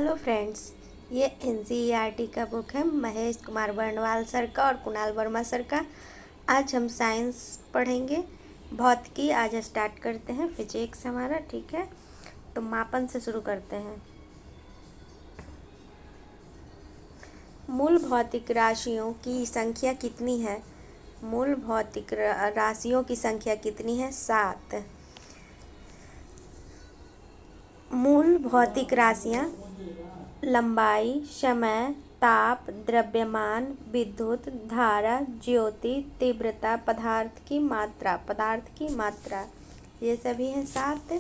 Hello friends, ये NCERT का book है महेश कुमार बर्णवाल सर का और कुणाल वर्मा सर का। आज हम साइंस पढ़ेंगे। भौतिकी आज स्टार्ट करते हैं। फिजिक्स हमारा ठीक है, तो मापन से शुरू करते हैं। मूल भौतिक राशियों की संख्या कितनी है? मूल भौतिक राशियों की संख्या कितनी है? 7। मूल भौतिक राशियाँ लंबाई, समय, ताप, द्रव्यमान, विद्युत धारा, ज्योति, तीव्रता, पदार्थ की मात्रा, ये सभी हैं 7।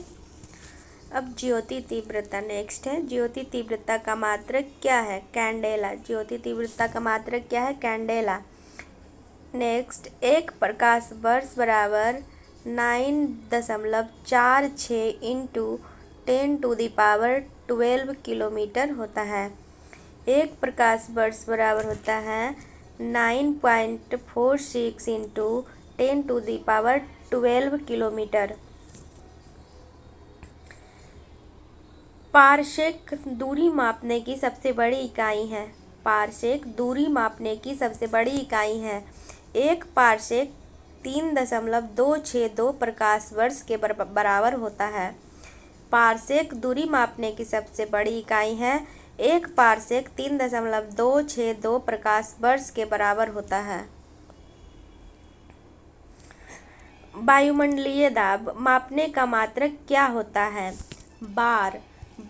अब ज्योति तीव्रता नेक्स्ट है। ज्योति तीव्रता का मात्रक क्या है? कैंडेला। ज्योति तीव्रता का मात्रक क्या है? कैंडेला। नेक्स्ट, 1 प्रकाश वर्ष बराबर 9.46 इंटू 10⁻12 किलोमीटर होता है। 1 प्रकाश वर्ष बराबर होता है 9.46 इंटू 10⁻12 किलोमीटर। पारसेक दूरी मापने की सबसे बड़ी इकाई है। पारसेक दूरी मापने की सबसे बड़ी इकाई है। 1 पारसेक 3.262 प्रकाश वर्ष के बराबर होता है। पारसेक दूरी मापने की सबसे बड़ी इकाई है। 1 पारसेक 3.262 प्रकाश वर्ष के बराबर होता है। वायुमंडलीय दाब मापने का मात्रक क्या होता है? बार।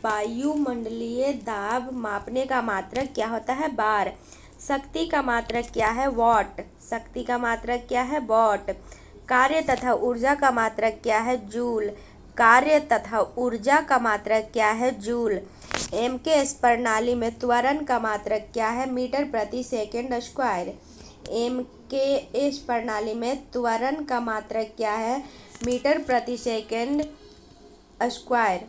वायुमंडलीय दाब मापने का मात्रक क्या होता है? बार। शक्ति का मात्रक क्या है? वॉट। शक्ति का मात्रक क्या है? वॉट। कार्य तथा ऊर्जा का मात्रक क्या है? जूल। कार्य तथा ऊर्जा का मात्रक क्या है? जूल। एमकेएस प्रणाली में त्वरण का मात्रक क्या है? मीटर प्रति सेकंड स्क्वायर। एमकेएस प्रणाली में त्वरण का मात्रक क्या है? मीटर प्रति सेकंड स्क्वायर।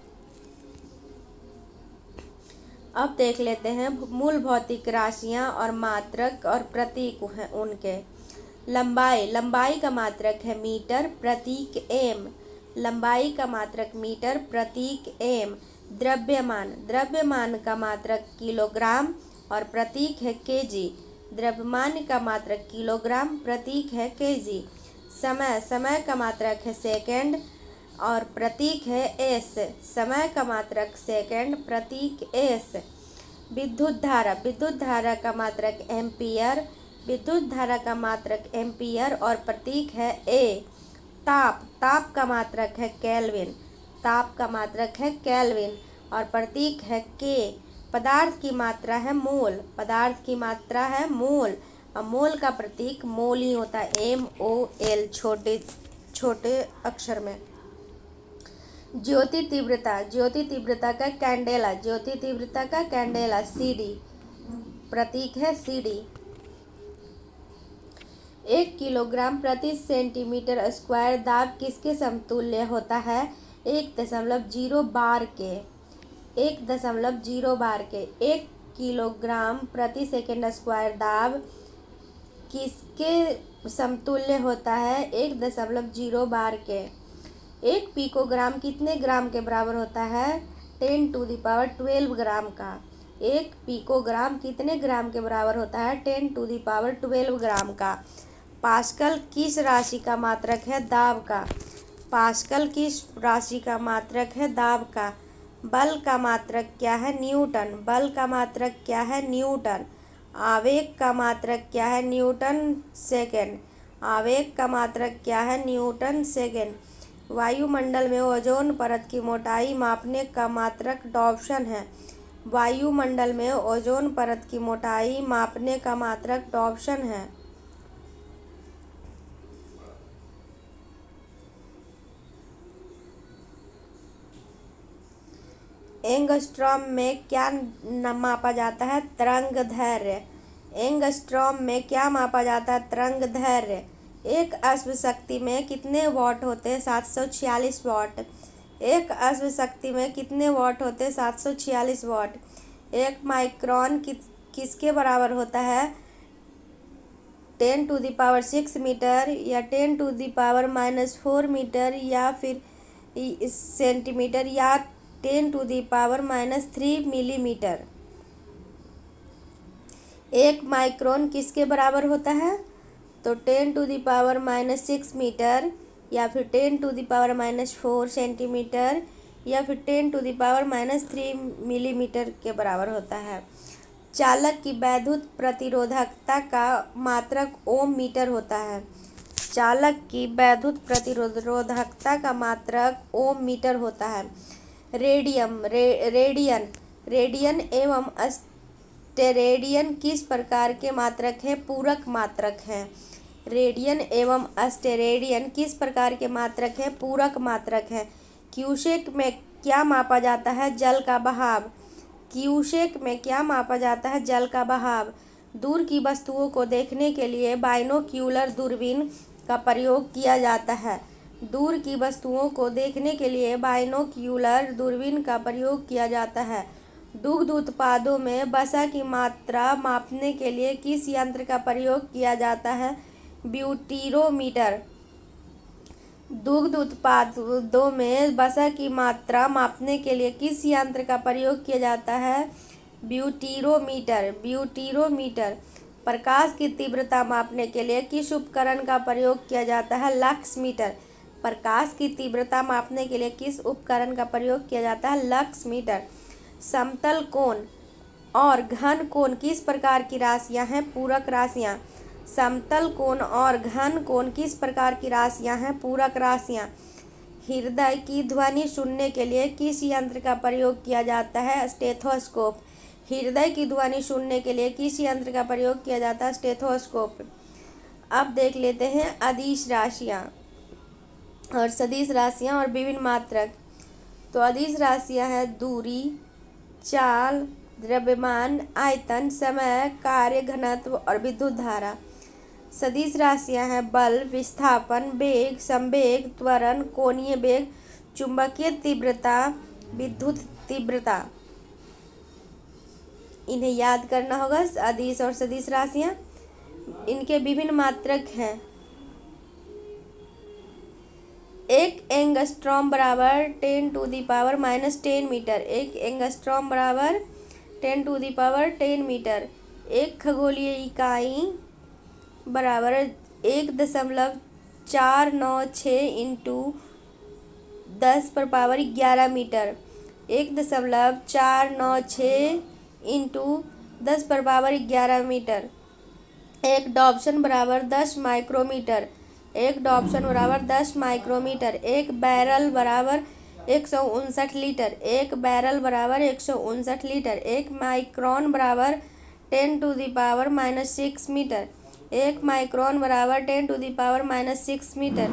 अब देख लेते हैं मूल भौतिक राशियां और मात्रक और प्रतीक हैं उनके। लंबाई। लंबाई का मात्रक है मीटर, प्रतीक एम। लंबाई का मात्रक मीटर, प्रतीक एम। द्रव्यमान। द्रव्यमान का मात्रक किलोग्राम और प्रतीक है केजी। द्रव्यमान का मात्रक किलोग्राम, प्रतीक है केजी। समय। समय का मात्रक है सेकंड और प्रतीक है एस। समय का मात्रक सेकंड, प्रतीक एस। विद्युत धारा। विद्युत धारा का मात्रक एम्पियर। विद्युत धारा का मात्रक एम्पियर और प्रतीक है ए। ताप। ताप का मात्रक है केल्विन। ताप का मात्रक है केल्विन और प्रतीक है के। पदार्थ की मात्रा है मोल। पदार्थ की मात्रा है मोल और मोल का प्रतीक मोल ही होता है, MOL, छोटे छोटे अक्षर में। ज्योति तीव्रता। ज्योति तीव्रता का कैंडेला। ज्योति तीव्रता का कैंडेला, CD। प्रतीक है CD। 1 किलोग्राम प्रति सेंटीमीटर स्क्वायर दाब किसके समतुल्य होता है? 1.0 बार के। 1.0 बार के। 1 किलोग्राम प्रति सेकंड स्क्वायर दाब किसके समतुल्य होता है? 1.0 बार के। 1 पिकोग्राम कितने ग्राम के बराबर होता है? 10⁻12 ग्राम का। 1 पिकोग्राम कितने ग्राम के बराबर होता है? 10⁻12 ग्राम का। पास्कल किस राशि का मात्रक है? दाब का। पास्कल किस राशि का मात्रक है? दाब का। बल का मात्रक क्या है? न्यूटन। बल का मात्रक क्या है? न्यूटन। आवेग का मात्रक क्या है? Newton second. आवेग का मात्रक क्या है? Newton second. वायुमंडल में ओजोन परत की मोटाई मापने का मात्रक डॉप्सन है। वायुमंडल में ओजोन परत की मोटाई मापने का मात्रक डॉप्सन है। एंगस्ट्रॉम में क्या मापा जाता है? तरंग दैर्घ्य। एंगस्ट्रॉम में क्या मापा जाता है? तरंग दैर्घ्य। एक अश्व शक्ति में कितने वॉट होते हैं? 746 वॉट। एक अश्व शक्ति में कितने वॉट होते हैं? 746 वॉट। 1 माइक्रोन किसके बराबर होता है? 10⁻6 मीटर या 10⁻⁻4 मीटर या फिर सेंटीमीटर या 10⁻³ मिलीमीटर। 1 माइक्रोन किसके बराबर होता है? तो 10⁻6 मीटर, या फिर 10⁻4 सेंटीमीटर, या फिर 10⁻³ मिलीमीटर के बराबर होता है। चालक की वैद्युत प्रतिरोधकता का मात्रक ओम मीटर होता है। चालक की वैद्युत प्रतिरोधकता का मात्रक ओम मीटर होता है। रेडियन एवं स्टेरेडियन किस प्रकार के मात्रक हैं? पूरक मात्रक हैं। रेडियन एवं स्टेरेडियन किस प्रकार के मात्रक हैं? पूरक मात्रक हैं। क्यूसेक में क्या मापा जाता है? जल का बहाव। क्यूसेक में क्या मापा जाता है? जल का बहाव। दूर की वस्तुओं को देखने के लिए बाइनोक्यूलर दूरबीन का प्रयोग किया जाता है। दूर की वस्तुओं को देखने के लिए बाइनोक्यूलर दूरबीन का प्रयोग किया जाता है। दुग्ध उत्पादों में वसा की मात्रा मापने के लिए किस यंत्र का प्रयोग किया जाता है? ब्यूटीरोमीटर। दुग्ध उत्पादों में वसा की मात्रा मापने के लिए किस यंत्र का प्रयोग किया जाता है? ब्यूटीरोमीटर। प्रकाश की तीव्रता मापने के लिए किस उपकरण का प्रयोग किया जाता है? Lux meter. प्रकाश की तीव्रता मापने के लिए किस उपकरण का प्रयोग किया जाता है? Lux meter. समतल कोण और घन कोण किस प्रकार की राशियां हैं? पूरक राशियां। समतल कोण और घन कोण किस प्रकार की राशियां हैं? पूरक राशियां। हृदय की ध्वनि सुनने के लिए किस यंत्र का प्रयोग किया जाता है? स्टेथोस्कोप। हृदय की ध्वनि सुनने के लिए किस यंत्र का प्रयोग किया जाता है? स्टेथोस्कोप। अब देख लेते हैं अदिश राशियां और सदिश राशियां और विभिन्न मात्रक। तो अदिश राशियां हैं दूरी, चाल, द्रव्यमान, आयतन, समय, कार्य, घनत्व और विद्युत धारा। सदिश राशियां हैं बल, विस्थापन, वेग, संवेग, त्वरण, कोणीय वेग, चुंबकीय तीव्रता, विद्युत तीव्रता। इन्हें याद करना होगा, अदिश और सदिश राशियां। इनके विभिन्न मात्रक हैं। 1 एंगस्ट्रॉम बराबर 10⁻10 मीटर। 1 एंगस्ट्रॉम बराबर 10⁻10 मीटर। 1 खगोलीय इकाई बराबर 1.496 into 10⁻11 metre. 1.496 into 10⁻11 metre. 1 Dobson बराबर 10 माइक्रोमीटर। 1 डॉप्सन बराबर 10 माइक्रोमीटर। 1 बैरल बराबर 159 लीटर। 1 बैरल बराबर 159 लीटर। 1 माइक्रोन बराबर 10⁻6 मीटर। 1 माइक्रोन बराबर 10⁻6 मीटर।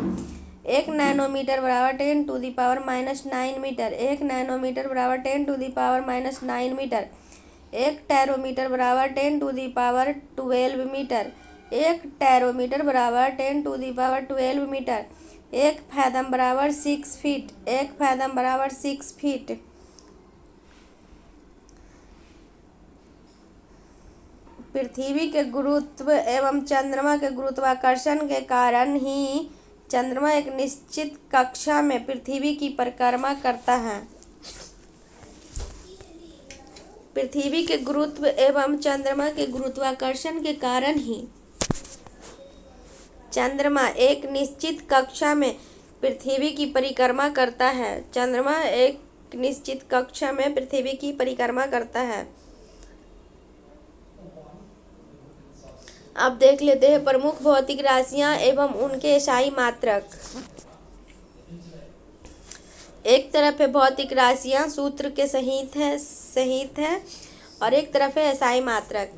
1 नैनोमीटर बराबर 10⁻9 मीटर। 1 नैनोमीटर बराबर 10⁻9 मीटर। 1 टेरोमीटर बराबर 10⁻12 मीटर। 1 टेरोमीटर बराबर 10⁻12 मीटर। 1 फैदम बराबर 6 फीट। 1 फैदम बराबर 6 फीट। पृथ्वी के गुरुत्व एवं चंद्रमा के गुरुत्वाकर्षण के कारण ही चंद्रमा एक निश्चित कक्षा में पृथ्वी की परिक्रमा करता है। पृथ्वी के गुरुत्व एवं चंद्रमा के गुरुत्वाकर्षण के कारण ही चंद्रमा एक निश्चित कक्षा में पृथ्वी की परिक्रमा करता है। चंद्रमा एक निश्चित कक्षा में पृथ्वी की परिक्रमा करता है। अब देख लेते हैं प्रमुख भौतिक राशियां एवं उनके SI मात्रक। एक तरफ है भौतिक राशियां सूत्र के सहित है और एक तरफ है SI मात्रक।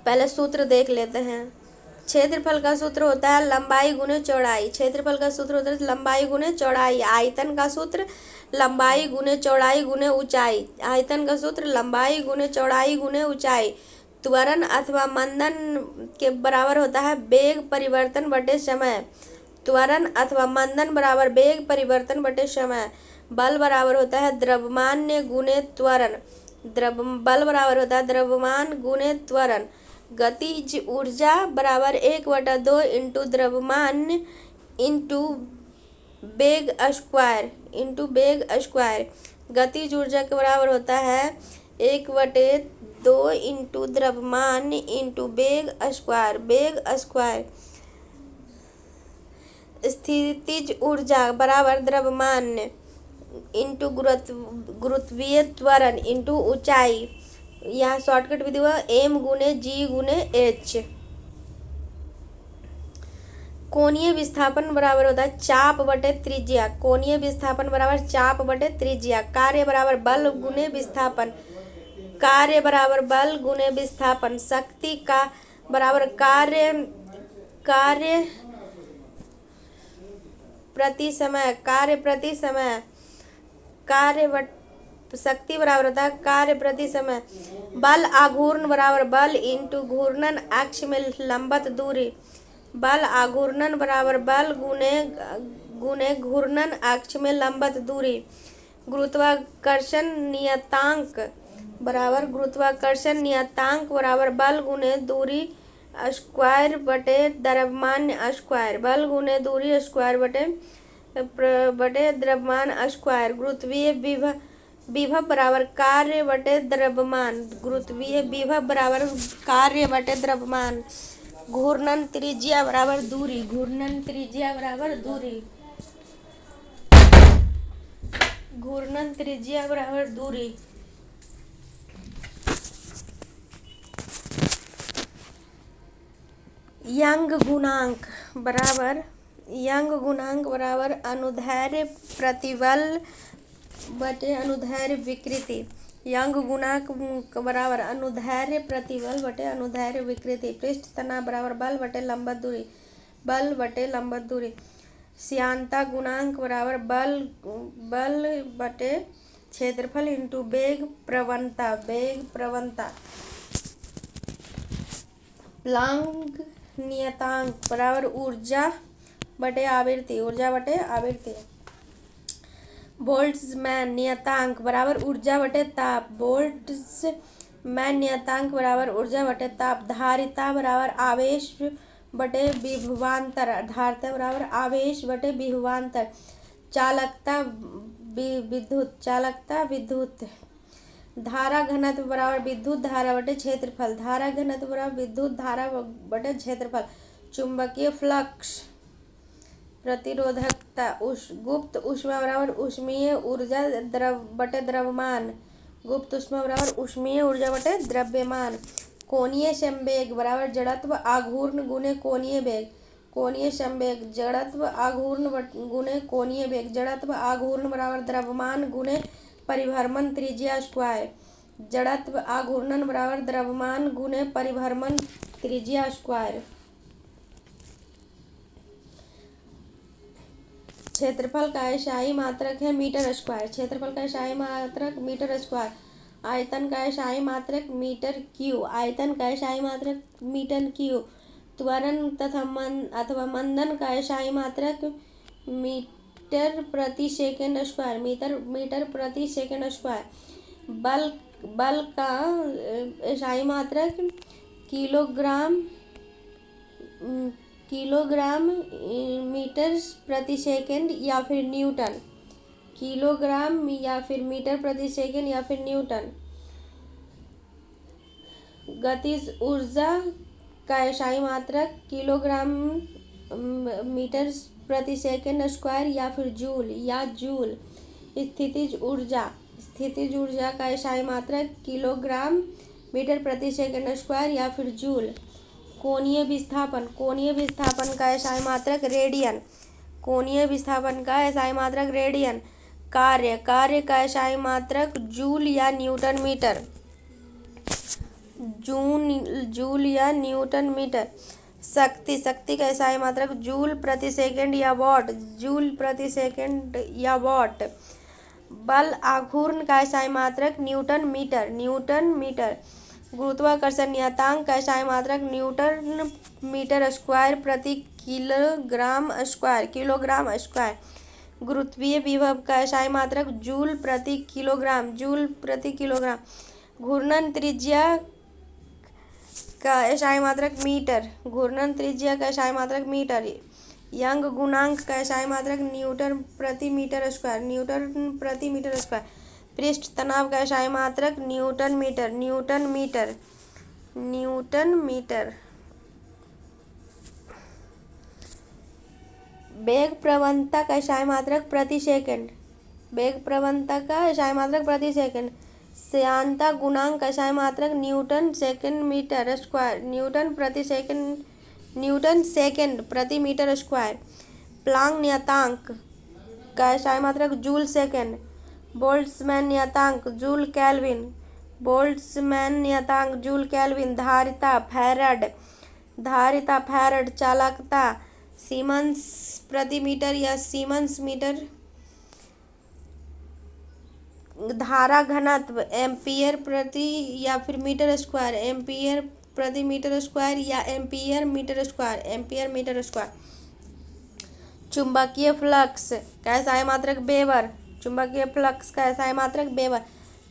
पहले सूत्र देख लेते हैं। क्षेत्रफल का सूत्र होता है लंबाई गुने चौड़ाई। क्षेत्रफल का सूत्र होता है लंबाई गुने चौड़ाई। आयतन का सूत्र लंबाई गुने चौड़ाई गुने ऊंचाई। आयतन का सूत्र लंबाई गुने चौड़ाई गुने ऊंचाई। त्वरण अथवा मंदन के बराबर होता है वेग परिवर्तन बटे समय। त्वरण अथवा मंदन बराबर वेग परिवर्तन बटे समय। बल बराबर होता है द्रव्यमान गुने त्वरण। बल बराबर होता है द्रव्यमान गुने त्वरण। गतिज ऊर्जा बराबर 1/2 इंटू द्रव्यमान इंटू बेग स्क्वायर इंटू बेग स्क्वायर। गतिज ऊर्जा के बराबर होता है 1/2 इंटू द्रव्यमान इंटू बेग स्क्वायर। बेग स्क्वायर। स्थितिज ऊर्जा बराबर द्रव्यमान इंटू गुरुत्वीय त्वरण इंटू ऊंचाई। यहाँ शॉर्टकट विधि हुआ m गुने g गुने h। कोणीय विस्थापन बराबर होता है चाप बटे त्रिज्या। कोणीय विस्थापन बराबर चाप बटे त्रिज्या। कार्य बराबर बल गुने विस्थापन। कार्य बराबर बल गुने विस्थापन। शक्ति का बराबर कार्य प्रति समय। कार्य प्रति समय। शक्ति बराबर होता है कार्य प्रति समय। बल आघूर्ण बराबर बल इंटू घूर्णन अक्ष में लंबवत दूरी। बल आघूर्णन बराबर बल गुने घूर्णन अक्ष में लंबवत दूरी। गुरुत्वाकर्षण नियतांक बराबर बल गुने दूरी स्क्वायर बटे द्रव्यमान स्क्वायर। बल गुने दूरी स्क्वायर बटे द्रव्यमान स्क्वायर। गुरुत्वीय विभव बराबर कार्य बटे द्रव्यमान। गुरुत्वीय विभव बराबर कार्य बटे द्रव्यमान। घूर्णन त्रिज्या बराबर दूरी। घूर्णन त्रिज्या बराबर दूरी। घूर्णन त्रिज्या बराबर दूरी। यंग गुणांक बराबर अनुदैर्ध्य प्रतिबल बटे अनुदैर्ध्य विकृति। यंग गुणांक बराबर अनुदैर्ध्य प्रतिबल बटे अनुदैर्ध्य विकृति। पृष्ठ तनाव बराबर बल बटे लंबवत दूरी। बल बटे लंबवत दूरी। श्यानता गुणांक बराबर बल बटे क्षेत्रफल इंटू वेग प्रवणता। वेग प्रवणता। प्लांक नियतांक बराबर ऊर्जा बटे आवृत्ति। ऊर्जा बटे आवृत्ति। बोल्ट्जमैन नियतांक बराबर ऊर्जा बटे ताप। बोल्ट्जमैन नियतांक बराबर ऊर्जा बटे ताप। धारिता बराबर आवेश बटे विभवांतर। धारिता बराबर आवेश बटे विभवांतर। चालकता विद्युत। धारा घनत्व बराबर विद्युत धारा बटे क्षेत्रफल। धारा घनत्व बराबर विद्युत धारा बटे क्षेत्रफल। चुंबकीय फ्लक्स। प्रतिरोधकता। गुप्त ऊष्मा बराबर ऊष्मीय ऊर्जा बटे द्रव्यमान। गुप्त ऊष्मा बराबर ऊष्मीय ऊर्जा बटे द्रव्यमान। कोणीय संवेग बराबर जड़त्व आघूर्ण गुने कोणीय वेग। कोणीय संवेग जड़त्व आघूर्ण गुने कोणीय वेग। जड़त्व आघूर्ण बराबर द्रव्यमान गुने परिभ्रमण त्रिज्या स्क्वायर। जड़त्व आघूर्णन बराबर द्रव्यमान गुने परिभ्रमण त्रिज्या स्क्वायर। क्षेत्रफल का एसआई मात्रक है मीटर स्क्वायर। क्षेत्रफल का एसआई मात्रक मीटर स्क्वायर। आयतन का एसआई मात्रक मीटर क्यू। आयतन का एसआई मात्रक मीटर क्यू। त्वरण अथवा मंदन का एसआई मात्रक मीटर प्रति सेकेंड स्क्वायर। मीटर प्रति सेकेंड स्क्वायर। बल का एसआई मात्रक किलोग्राम मीटर प्रति सेकेंड या फिर न्यूटन। किलोग्राम या फिर मीटर प्रति सेकेंड या फिर न्यूटन। गतिज ऊर्जा का एसआई मात्रक किलोग्राम मीटर प्रति सेकेंड स्क्वायर या फिर जूल। स्थितिज ऊर्जा का एसआई मात्रक किलोग्राम मीटर प्रति सेकेंड स्क्वायर या फिर जूल। कोणीय विस्थापन का एसआई मात्रक रेडियन। कोणीय विस्थापन का एसआई मात्रक रेडियन। कार्य का एसआई मात्रक जूल या न्यूटन मीटर। जूल या न्यूटन मीटर। शक्ति का एसआई मात्रक जूल प्रति सेकेंड या वॉट। जूल प्रति सेकेंड या वॉट। बल आघूर्ण का एसआई मात्रक न्यूटन मीटर। गुरुत्वाकर्षण नियतांक का एसआई मात्रक न्यूटन मीटर स्क्वायर प्रति किलोग्राम स्क्वायर। गुरुत्वीय विभव का एसआई मात्रक जूल प्रति किलोग्राम। घूर्णन त्रिज्या का एसआई मात्रक मीटर। यंग गुणांक का एसआई मात्रक न्यूटन प्रति मीटर स्क्वायर, न्यूटन प्रति मीटर स्क्वायर। पृष्ठ तनाव का एसआई मात्रक newton metre, newton metre, newton metre. वेग प्रवणता का एसआई मात्रक प्रति सेकंड, वेग प्रवणता का एसआई मात्रक प्रति सेकंड। श्यानता गुणांक का एसआई मात्रक newton second metre square, newton प्रति सेकंड, न्यूटन सेकंड प्रति मीटर स्क्वायर। प्लांक नियतांक का एसआई मात्रक जूल सेकंड। बोल्ट्जमैन नियतांक जूल केल्विन, बोल्ट्जमैन नियतांक जूल केल्विन। धारिता फैराड, धारिता फैराड। चालकता सीमेंस प्रति मीटर या सीमेंस मीटर। धारा घनत्व एम्पियर प्रति या फिर मीटर स्क्वायर, एम्पियर प्रति मीटर स्क्वायर या ampere metre square, ampere metre square. चुंबकीय फ्लक्स का एसआई मात्रक वेबर, चुंबकीय फ्लक्स का एसआई मात्रक वेबर।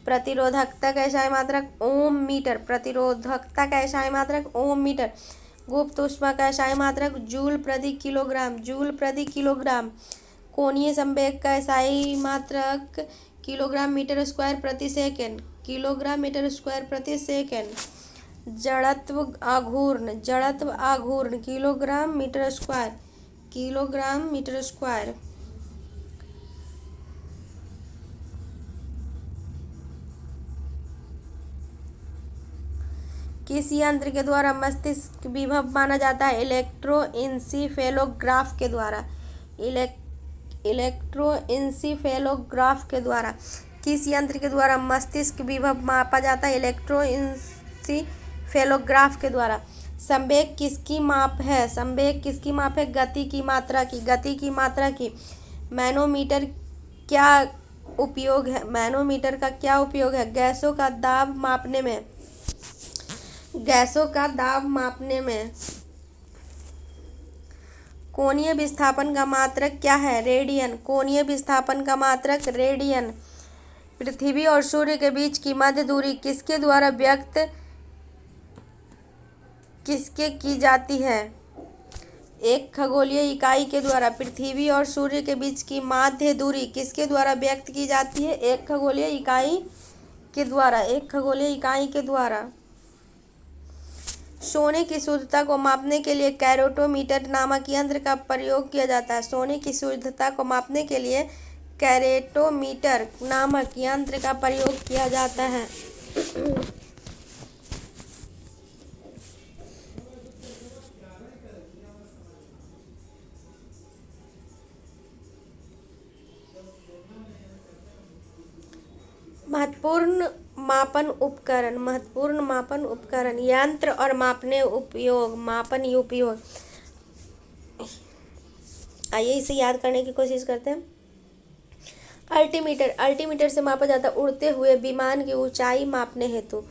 प्रतिरोधकता का एसआई मात्रक ओम मीटर, प्रतिरोधकता का एसआई मात्रक ओम मीटर। गुप्त ऊष्मा का एसआई मात्रक जूल प्रति किलोग्राम, जूल प्रति किलोग्राम। कोणीय संवेग का एसआई मात्रक किलोग्राम मीटर स्क्वायर प्रति सेकंड, किलोग्राम मीटर स्क्वायर प्रति सेकंड। जड़त्व आघूर्ण, जड़त्व आघूर्ण kilogram metre square, kilogram metre square. किस यंत्र के द्वारा मस्तिष्क विभव माना जाता है? इलेक्ट्रोइंसीफेलोग्राफ के द्वारा, इलेक्ट्रोइंसीफेलोग्राफ के द्वारा। किस यंत्र के द्वारा मस्तिष्क विभव मापा जाता है? इलेक्ट्रोइंसीफेलोग्राफ के द्वारा। संवेग किसकी माप है? संवेग किसकी माप है? गति की मात्रा की, गति की मात्रा की। मैनोमीटर क्या उपयोग है? मैनोमीटर का क्या उपयोग है? गैसों का दाब मापने में, गैसों का दाब मापने में। कोणीय विस्थापन का मात्रक क्या है? रेडियन, कोणीय विस्थापन का मात्रक रेडियन। पृथ्वी और सूर्य के बीच की मध्य दूरी किसके द्वारा व्यक्त किसके की जाती है? एक खगोलीय इकाई के द्वारा। पृथ्वी और सूर्य के बीच की माध्य दूरी किसके द्वारा व्यक्त की जाती है? एक खगोलीय इकाई के द्वारा, एक खगोलीय इकाई के द्वारा। सोने की शुद्धता को मापने के लिए कैरेटोमीटर नामक यंत्र का प्रयोग किया जाता है। सोने की शुद्धता को मापने के लिए कैरेटोमीटर नामक यंत्र का प्रयोग किया जाता है। महत्वपूर्ण मापन उपकरण, महत्वपूर्ण मापन उपकरण। यंत्र और मापने उपयोग, मापन उपयोग। आइए इसे याद करने की कोशिश करते हैं। अल्टीमीटर, अल्टीमीटर से मापा जाता उड़ते हुए विमान की ऊंचाई मापने हेतु,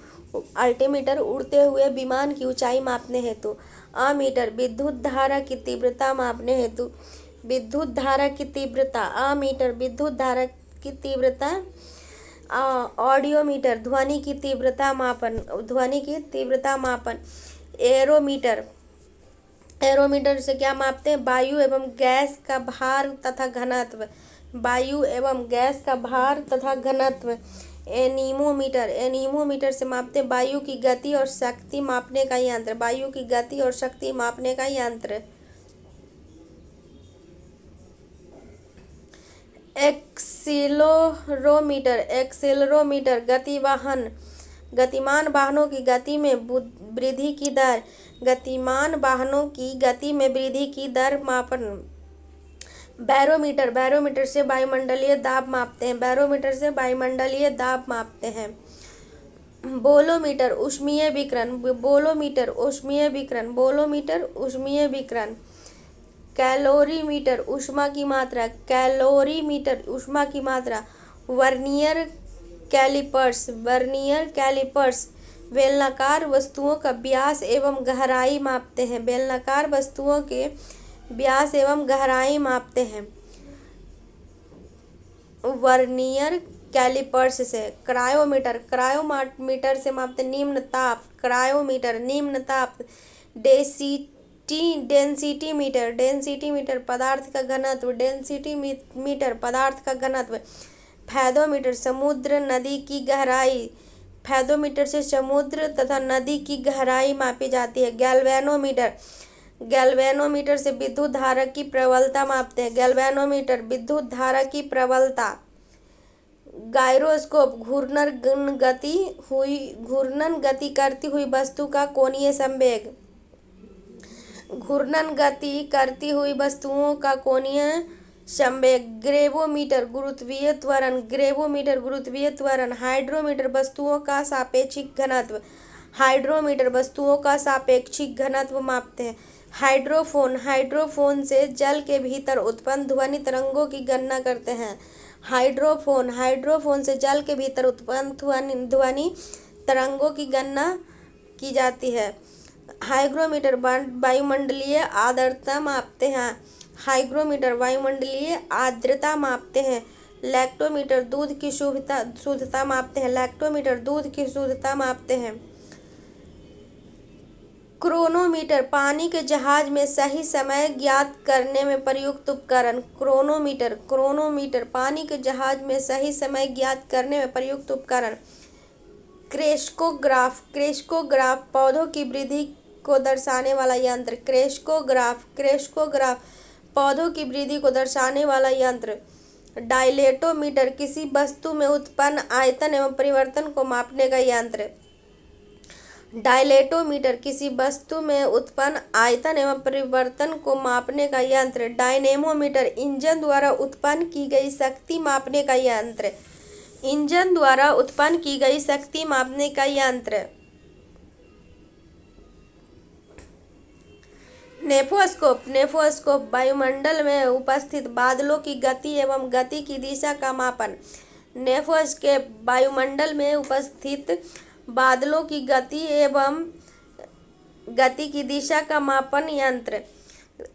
अल्टीमीटर उड़ते हुए विमान की ऊंचाई मापने हेतु। अमीटर विद्युत धारा की तीव्रता मापने हेतु, विद्युत धारा की तीव्रता। अमीटर विद्युत धारा की तीव्रता। ऑडियोमीटर ध्वनि की तीव्रता मापन, ध्वनि की तीव्रता मापन। एरोमीटर, एरोमीटर से क्या मापते हैं? वायु एवं गैस का भार तथा घनत्व, वायु एवं गैस का भार तथा घनत्व। एनीमोमीटर, एनीमोमीटर से मापते हैं वायु की गति और शक्ति मापने का यंत्र, वायु की गति और शक्ति मापने का यंत्र। एक्सीलरोमीटर, एक्सीलरोमीटर गतिवाहन, गतिमान वाहनों की गति में वृद्धि की दर, गतिमान वाहनों की गति में वृद्धि की दर मापन। बैरोमीटर, बैरोमीटर से वायुमंडलीय दाब मापते हैं, बैरोमीटर से वायुमंडलीय दाब मापते हैं। बोलोमीटर ऊष्मीय विकिरण, बोलोमीटर ऊष्मीय विकिरण, बोलोमीटर ऊष्मीय विकिरण। कैलोरीमीटर ऊष्मा की मात्रा, कैलोरीमीटर ऊष्मा की मात्रा। वर्नियर कैलिपर्स, वर्नियर कैलिपर्स बेलनाकार वस्तुओं का व्यास एवं गहराई मापते हैं, बेलनाकार वस्तुओं के व्यास एवं गहराई मापते हैं वर्नियर कैलिपर्स से। क्रायोमीटर, क्रायोमीटर से मापते निम्न ताप, क्रायोमीटर निम्न ताप। डेंसिटी मीटर, डेंसिटी मीटर पदार्थ का घनत्व, डेंसिटी मीटर पदार्थ का घनत्व। फैथोमीटर समुद्र नदी की गहराई, फैथोमीटर से समुद्र तथा नदी की गहराई मापी जाती है। गैल्वेनोमीटर, गैल्वेनोमीटर से विद्युत धारा की प्रबलता मापते हैं। गैल्वेनोमीटर विद्युत धारा की प्रबलता। गायरोस्कोप घूर्णन गति करती हुई वस्तु का कोणीय संवेग, घूर्णन गति करती हुई वस्तुओं का कोणीय संवेग। ग्रेवोमीटर गुरुत्वीय त्वरण, ग्रेवोमीटर गुरुत्वीय त्वरण। हाइड्रोमीटर वस्तुओं का सापेक्षिक घनत्व, हाइड्रोमीटर वस्तुओं का सापेक्षिक घनत्व मापते हैं। हाइड्रोफोन, हाइड्रोफोन से जल के भीतर उत्पन्न ध्वनि तरंगों की गणना करते हैं। हाइड्रोफोन, हाइड्रोफोन से जल के भीतर उत्पन्न ध्वनि तरंगों की गणना की जाती है। हाइग्रोमीटर वायुमंडलीय आर्द्रता मापते हैं। हाइग्रोमीटर वायुमंडलीय आर्द्रता मापते हैं। लैक्टोमीटर दूध की शुद्धता मापते हैं। लैक्टोमीटर दूध की शुद्धता मापते हैं। क्रोनोमीटर पानी के जहाज में सही समय ज्ञात करने में प्रयुक्त उपकरण। क्रोनोमीटर, क्रोनोमीटर पानी के जहाज में सही समय ज्ञात करने में प्रयुक्त उपकरण। क्रेस्कोग्राफ, क्रेस्कोग्राफ पौधों की वृद्धि को दर्शाने वाला यंत्र। क्रेस्कोग्राफ, क्रेस्कोग्राफ पौधों की वृद्धि को दर्शाने वाला यंत्र। डायलेटोमीटर किसी वस्तु में उत्पन्न आयतन एवं परिवर्तन को मापने का यंत्र। डायलेटोमीटर किसी वस्तु में उत्पन्न आयतन एवं परिवर्तन को मापने का यंत्र। डायनेमोमीटर इंजन द्वारा उत्पन्न की गई शक्ति मापने का यंत्र, इंजन द्वारा उत्पन्न की गई शक्ति मापने का यंत्र। नेफोस्कोप, नेफोस्कोप वायुमंडल में उपस्थित बादलों की गति एवं गति की दिशा का मापन। नेफोस्कोप वायुमंडल में उपस्थित बादलों की गति एवं गति की दिशा का मापन यंत्र।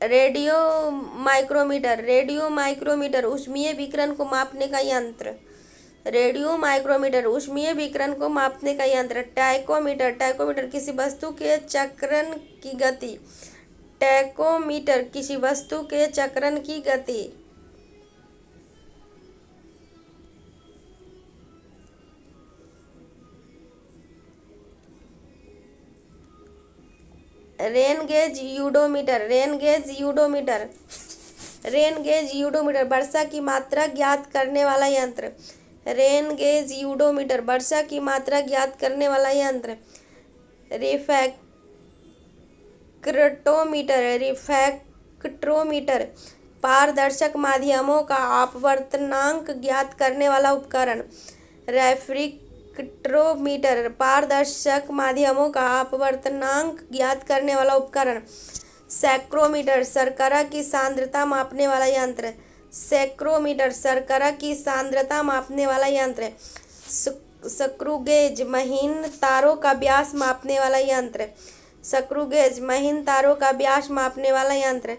रेडियो माइक्रोमीटर, रेडियो माइक्रोमीटर ऊष्मीय विकिरण को मापने का यंत्र। रेडियो माइक्रोमीटर ऊष्मीय विकिरण को मापने का यंत्र। टैकोमीटर, टैकोमीटर किसी वस्तु के चक्रण की गति। टैकोमीटर किसी वस्तु के चक्रण की गति। Rain gauge udometer, rain gauge udometer, rain gauge udometer वर्षा की मात्रा ज्ञात करने वाला यंत्र। रेन गेज यूडोमीटर वर्षा की मात्रा ज्ञात करने वाला यंत्र। रिफ्रैक्टोमीटर, रिफ्रैक्टोमीटर पारदर्शक माध्यमों का अपवर्तनांक ज्ञात करने वाला उपकरण। रिफ्रैक्टोमीटर पारदर्शक माध्यमों का अपवर्तनांक ज्ञात करने वाला उपकरण। सैक्रोमीटर शर्करा की सांद्रता मापने वाला यंत्र। सैक्रोमीटर शर्करा की सांद्रता मापने वाला यंत्र। स्क्रूगेज महीन तारों का व्यास मापने वाला यंत्र। स्क्रूगेज महीन तारों का व्यास मापने वाला यंत्र।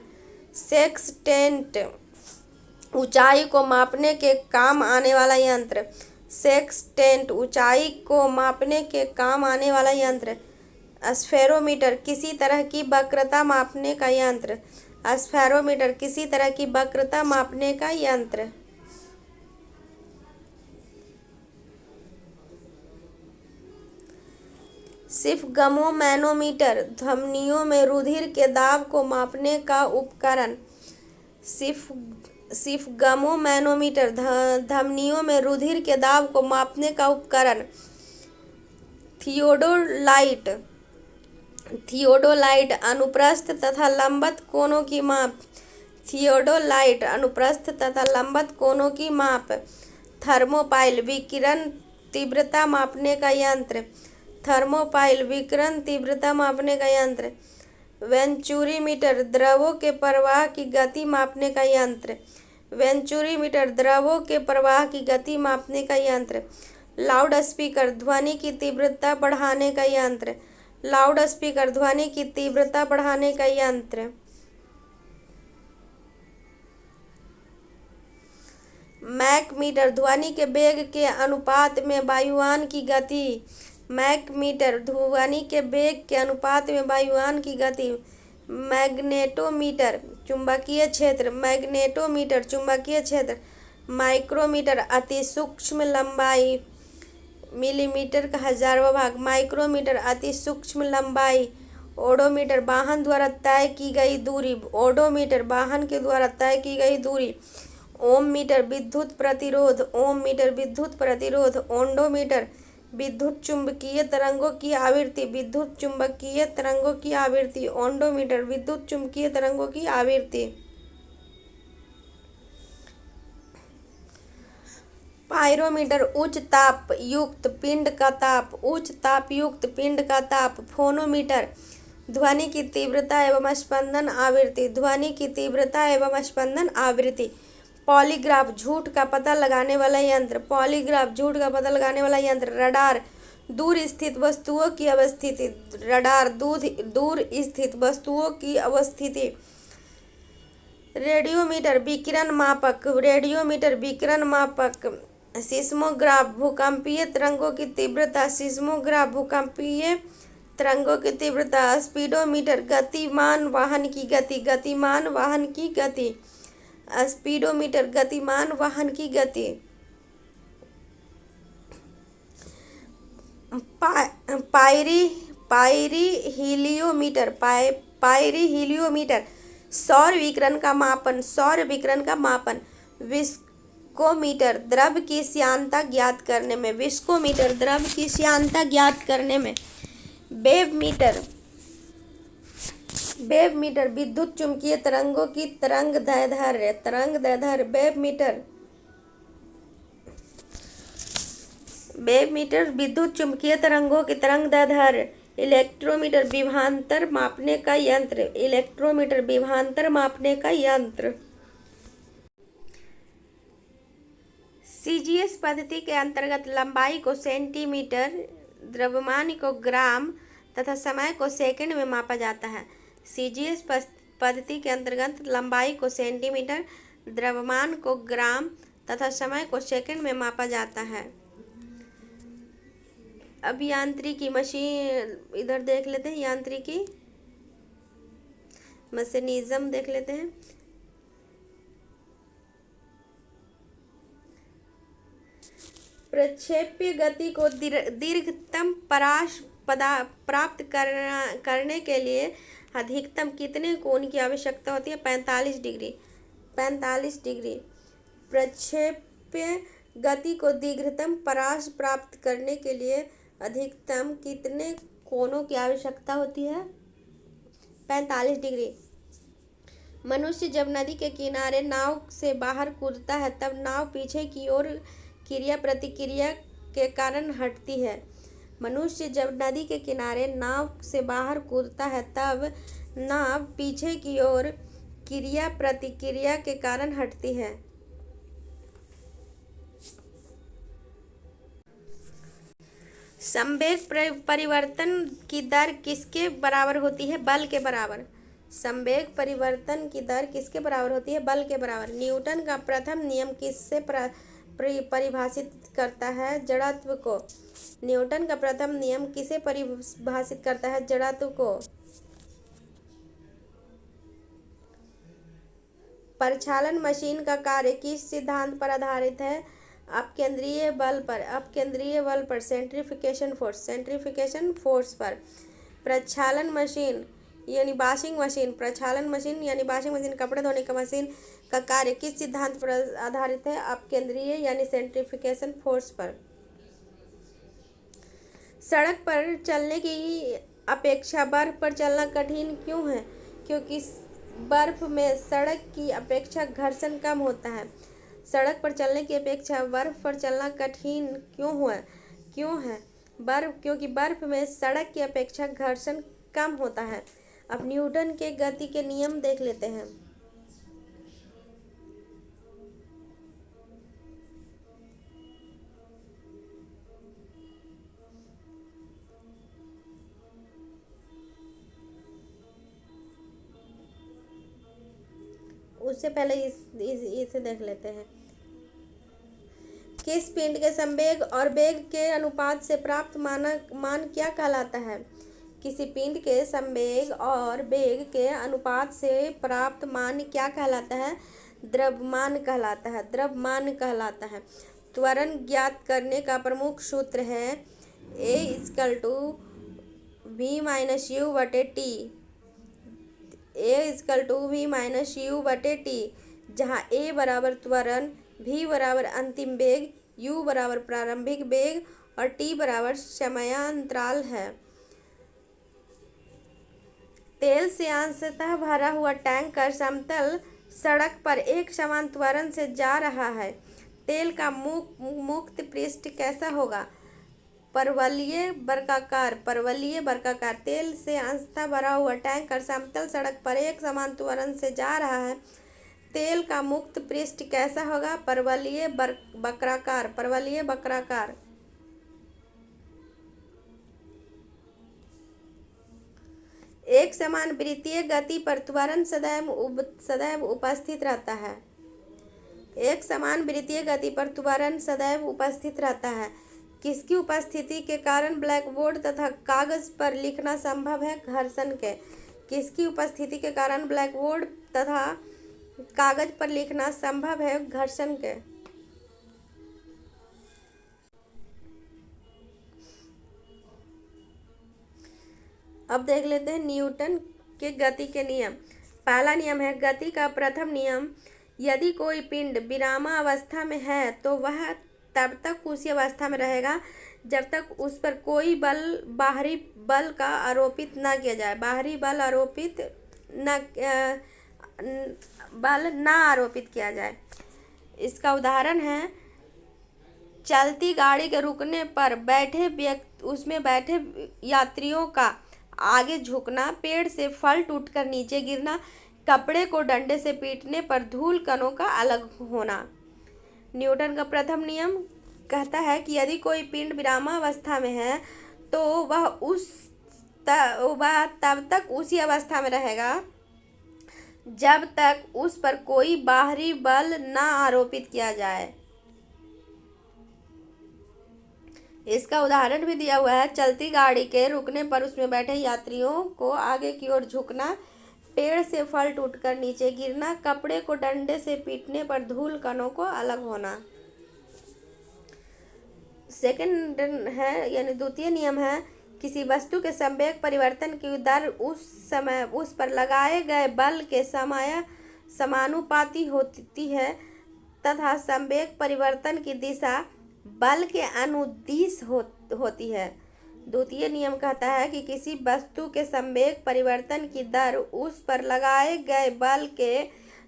सेक्सटेंट ऊंचाई को मापने के काम आने वाला यंत्र। सेक्सटेंट ऊंचाई को मापने के काम आने वाला यंत्र। स्फेरोमीटर किसी तरह की वक्रता मापने का यंत्र। स्फेरोमीटर किसी तरह की वक्रता मापने का यंत्र। सिफ्गमोमैनोमीटर धमनियों में रुधिर के दाब को मापने का उपकरण। सिफ्गमोमैनोमीटर धमनियों में रुधिर के दाब को मापने का उपकरण। थियोडोलाइट, थियोडोलाइट अनुप्रस्थ तथा लंबवत कोणों की माप। थियोडोलाइट अनुप्रस्थ तथा लंबवत कोणों की माप। थर्मोपाइल विकिरण तीव्रता मापने का यंत्र। थर्मोपाइल विकिरण तीव्रता मापने का यंत्र। वेंचुरीमीटर द्रवों के प्रवाह की गति मापने का यंत्र। वेंचुरीमीटर द्रवों के प्रवाह की गति मापने का यंत्र। लाउड स्पीकर ध्वनि की तीव्रता बढ़ाने का यंत्र। लाउड स्पीकर ध्वनि की तीव्रता बढ़ाने का यंत्र। मैक मीटर ध्वनि के वेग के अनुपात में वायुयान की गति। मैक मीटर ध्वनि के वेग के अनुपात में वायुयान की गति। मैग्नेटोमीटर चुंबकीय क्षेत्र, मैग्नेटोमीटर चुंबकीय क्षेत्र। माइक्रोमीटर अति सूक्ष्म लंबाई, मिलीमीटर का 1000वां भाग। माइक्रोमीटर अति सूक्ष्म लंबाई। ओडोमीटर वाहन द्वारा तय की गई दूरी, ओडोमीटर वाहन के द्वारा तय की गई दूरी। ओम मीटर विद्युत प्रतिरोध, ओम मीटर विद्युत प्रतिरोध। ओंडोमीटर विद्युत चुंबकीय तरंगों की आवृत्ति, विद्युत चुंबकीय तरंगों की आवृत्ति। ओंडोमीटर विद्युत चुंबकीय तरंगों की आवृत्ति। पायरोमीटर उच्च ताप युक्त पिंड का ताप, उच्च ताप युक्त पिंड का ताप। फोनोमीटर ध्वनि की तीव्रता एवं स्पंदन आवृत्ति, ध्वनि की तीव्रता एवं स्पंदन आवृत्ति। पॉलीग्राफ झूठ का पता लगाने वाला यंत्र, पॉलीग्राफ झूठ का पता लगाने वाला यंत्र। रडार दूर स्थित वस्तुओं की अवस्थिति, रडार दूर स्थित वस्तुओं की अवस्थिति। रेडियोमीटर विकिरण मापक, रेडियोमीटर विकिरण मापक। सिस्मोग्राफ भूकंपीय तरंगों की तीव्रता, सिस्मोग्राफ भूकंपीय तरंगों की तीव्रता। स्पीडोमीटर गतिमान वाहन की गति, गतिमान वाहन की गति। स्पीडोमीटर गतिमान वाहन की गति। पायरीहीलियोमीटर, पायरीहीलियोमीटर सौर विकिरण का मापन, सौर विकिरण का मापन। विस्कोमीटर द्रव की श्यानता ज्ञात करने में, विस्कोमीटर द्रव की श्यानता ज्ञात करने में। वेवमीटर, वेवमीटर विद्युत चुंबकीय तरंगों की तरंग दैर्ध्य, तरंग दैर्ध्य। वेवमीटर, वेवमीटर विद्युत चुंबकीय तरंगों की तरंग दैर्ध्य। इलेक्ट्रोमीटर विभवांतर मापने का यंत्र, इलेक्ट्रोमीटर विभवांतर मापने का यंत्र। सीजीएस पद्धति के अंतर्गत लंबाई को सेंटीमीटर, द्रव्यमान को ग्राम तथा समय को सेकंड में मापा जाता है। सीजीएस पद्धति के अंतर्गत लंबाई को सेंटीमीटर, द्रव्यमान को ग्राम तथा समय को सेकंड में मापा जाता है। अब यांत्रिकी मशीन इधर देख लेते हैं, यांत्रिकी मशीनिज्म देख लेते हैं। प्रक्षेप्य गति को दीर्घतम परास प्राप्त करने के लिए अधिकतम कितने कोण की आवश्यकता होती है? 45 डिग्री, 45 डिग्री। प्रक्षेप्य गति को दीर्घतम परास प्राप्त करने के लिए अधिकतम कितने कोणों की आवश्यकता होती है? 45 डिग्री। मनुष्य जब नदी के किनारे नाव से बाहर कूदता है तब नाव पीछे की ओर क्रिया प्रतिक्रिया के कारण हटती है। मनुष्य जब नदी के किनारे नाव से बाहर कूदता है तब नाव पीछे की ओर क्रिया प्रतिक्रिया के कारण हटती है। संवेग परिवर्तन की दर किसके बराबर होती है? बल के बराबर। संवेग परिवर्तन की दर किसके बराबर होती है? बल के बराबर। न्यूटन का प्रथम नियम किससे परिभाषित करता है? जड़त्व को। न्यूटन का प्रथम नियम किसे परिभाषित करता है? जड़त्व को। परिचालन मशीन का कार्य किस सिद्धांत पर आधारित है? अपकेंद्रीय बल पर, अपकेंद्रीय बल पर। सेंट्रीफ्यूगेशन फोर्स, सेंट्रीफ्यूगेशन फोर्स पर। प्रक्षालन मशीन यानी वॉशिंग मशीन, प्रक्षालन मशीन यानी वॉशिंग मशीन, कपड़े धोने का मशीन का कार्य किस सिद्धांत पर आधारित है? अपकेंद्रीय यानी सेंट्रीफ्यूगेशन फोर्स पर। सड़क पर चलने की अपेक्षा बर्फ पर चलना कठिन क्यों है? क्योंकि बर्फ में सड़क की अपेक्षा घर्षण कम होता है। सड़क पर चलने की अपेक्षा बर्फ पर चलना कठिन क्यों है? क्योंकि बर्फ में सड़क की अपेक्षा घर्षण कम होता है। अब न्यूटन के गति के नियम देख लेते हैं। उससे पहले इसे देख लेते हैं। किस पिंड के संवेग और वेग के अनुपात से प्राप्त मान क्या कहलाता है? किसी पिंड के संवेग और वेग के अनुपात से प्राप्त मान क्या कहलाता है? द्रव्यमान कहलाता है। द्रव्यमान कहलाता है। त्वरण ज्ञात करने का प्रमुख सूत्र है A=V-U/T। A=V-U/T, जहाँ A बराबर त्वरण, V बराबर अंतिम वेग, U बराबर प्रारंभिक वेग और T बराबर समयांतराल है। तेल से अंशतः भरा हुआ टैंकर समतल सड़क पर एक समान त्वरण से जा रहा है। तेल का मुक्त पृष्ठ कैसा होगा? परवलयीय वर्गाकार। परवलयीय वर्गाकार। तेल से अंशतः भरा हुआ टैंकर समतल सड़क पर एक समान त्वरण से जा रहा है। तेल का मुक्त पृष्ठ कैसा होगा? परवलयीय वक्राकार। परवलयीय वक्राकार। एक समान वृत्तीय गति पर त्वरण सदैव उपस्थित रहता है। एक समान वृत्तीय गति पर त्वरण सदैव उपस्थित रहता है। किसकी उपस्थिति के कारण ब्लैकबोर्ड तथा कागज पर लिखना संभव है? घर्षण के। किसकी उपस्थिति के कारण ब्लैकबोर्ड तथा कागज पर लिखना संभव है? घर्षण के। अब देख लेते हैं न्यूटन के गति के नियम। पहला नियम है गति का प्रथम नियम, यदि कोई पिंड विरामावस्था में है तो वह तब तक उसी अवस्था में रहेगा जब तक उस पर कोई बाहरी बल का आरोपित न किया जाए। बाहरी बल न आरोपित किया जाए। इसका उदाहरण है चलती गाड़ी के रुकने पर उसमें बैठे यात्रियों का आगे झुकना, पेड़ से फल टूटकर नीचे गिरना, कपड़े को डंडे से पीटने पर धूल कणों का अलग होना। न्यूटन का प्रथम नियम कहता है कि यदि कोई पिंड विरामावस्था में है तो वह तब तक उसी अवस्था में रहेगा जब तक उस पर कोई बाहरी बल न आरोपित किया जाए। इसका उदाहरण भी दिया हुआ है चलती गाड़ी के रुकने पर उसमें बैठे यात्रियों को आगे की ओर झुकना, पेड़ से फल टूटकर नीचे गिरना, कपड़े को डंडे से पीटने पर धूल कणों को अलग होना। सेकंड है यानी द्वितीय नियम है किसी वस्तु के संवेग परिवर्तन की दर उस समय उस पर लगाए गए बल के समानुपाती होती है तथा संवेग परिवर्तन की दिशा बल के अनुदिश होती है। द्वितीय नियम कहता है कि किसी वस्तु के संवेग परिवर्तन की दर उस पर लगाए गए बल के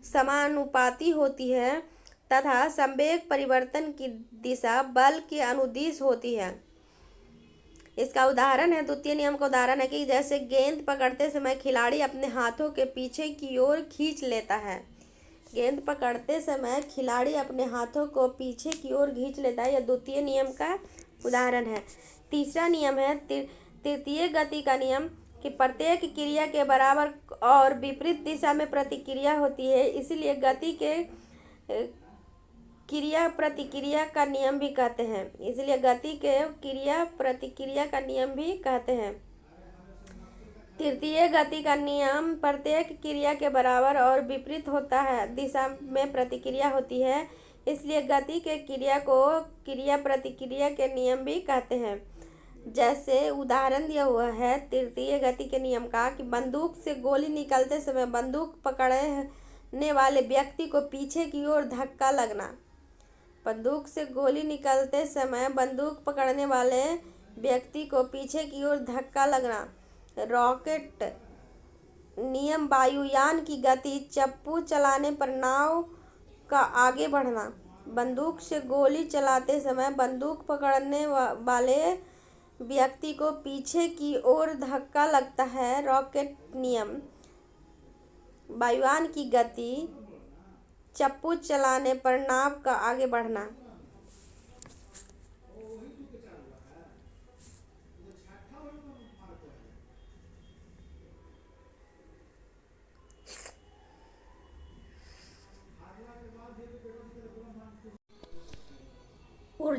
समानुपाती होती है तथा संवेग परिवर्तन की दिशा बल के अनुदिश होती है। इसका उदाहरण है द्वितीय नियम का उदाहरण है कि जैसे गेंद पकड़ते समय खिलाड़ी अपने हाथों के पीछे की ओर खींच लेता है। गेंद पकड़ते समय खिलाड़ी अपने हाथों को पीछे की ओर खींच लेता है। यह द्वितीय नियम का उदाहरण है। तीसरा नियम है तृतीय गति का नियम कि प्रत्येक क्रिया के बराबर और विपरीत दिशा में प्रतिक्रिया होती है, इसलिए गति के क्रिया प्रतिक्रिया का नियम भी कहते हैं। इसलिए गति के क्रिया प्रतिक्रिया का नियम भी कहते हैं। तृतीय गति का नियम प्रत्येक क्रिया के बराबर और विपरीत होता है दिशा में प्रतिक्रिया होती है, इसलिए गति के क्रिया को क्रिया प्रतिक्रिया के नियम भी कहते हैं। जैसे उदाहरण दिया हुआ है तृतीय गति के नियम का कि बंदूक से गोली निकलते समय बंदूक पकड़ने वाले व्यक्ति को पीछे की ओर धक्का लगना। बंदूक से गोली निकलते समय बंदूक पकड़ने वाले व्यक्ति को पीछे की ओर धक्का लगना। रॉकेट नियम वायुयान की गति चप्पू चलाने पर नाव का आगे बढ़ना। बंदूक से गोली चलाते समय बंदूक पकड़ने वाले व्यक्ति को पीछे की ओर धक्का लगता है। रॉकेट नियम वायुयान की गति चप्पू चलाने पर नाव का आगे बढ़ना।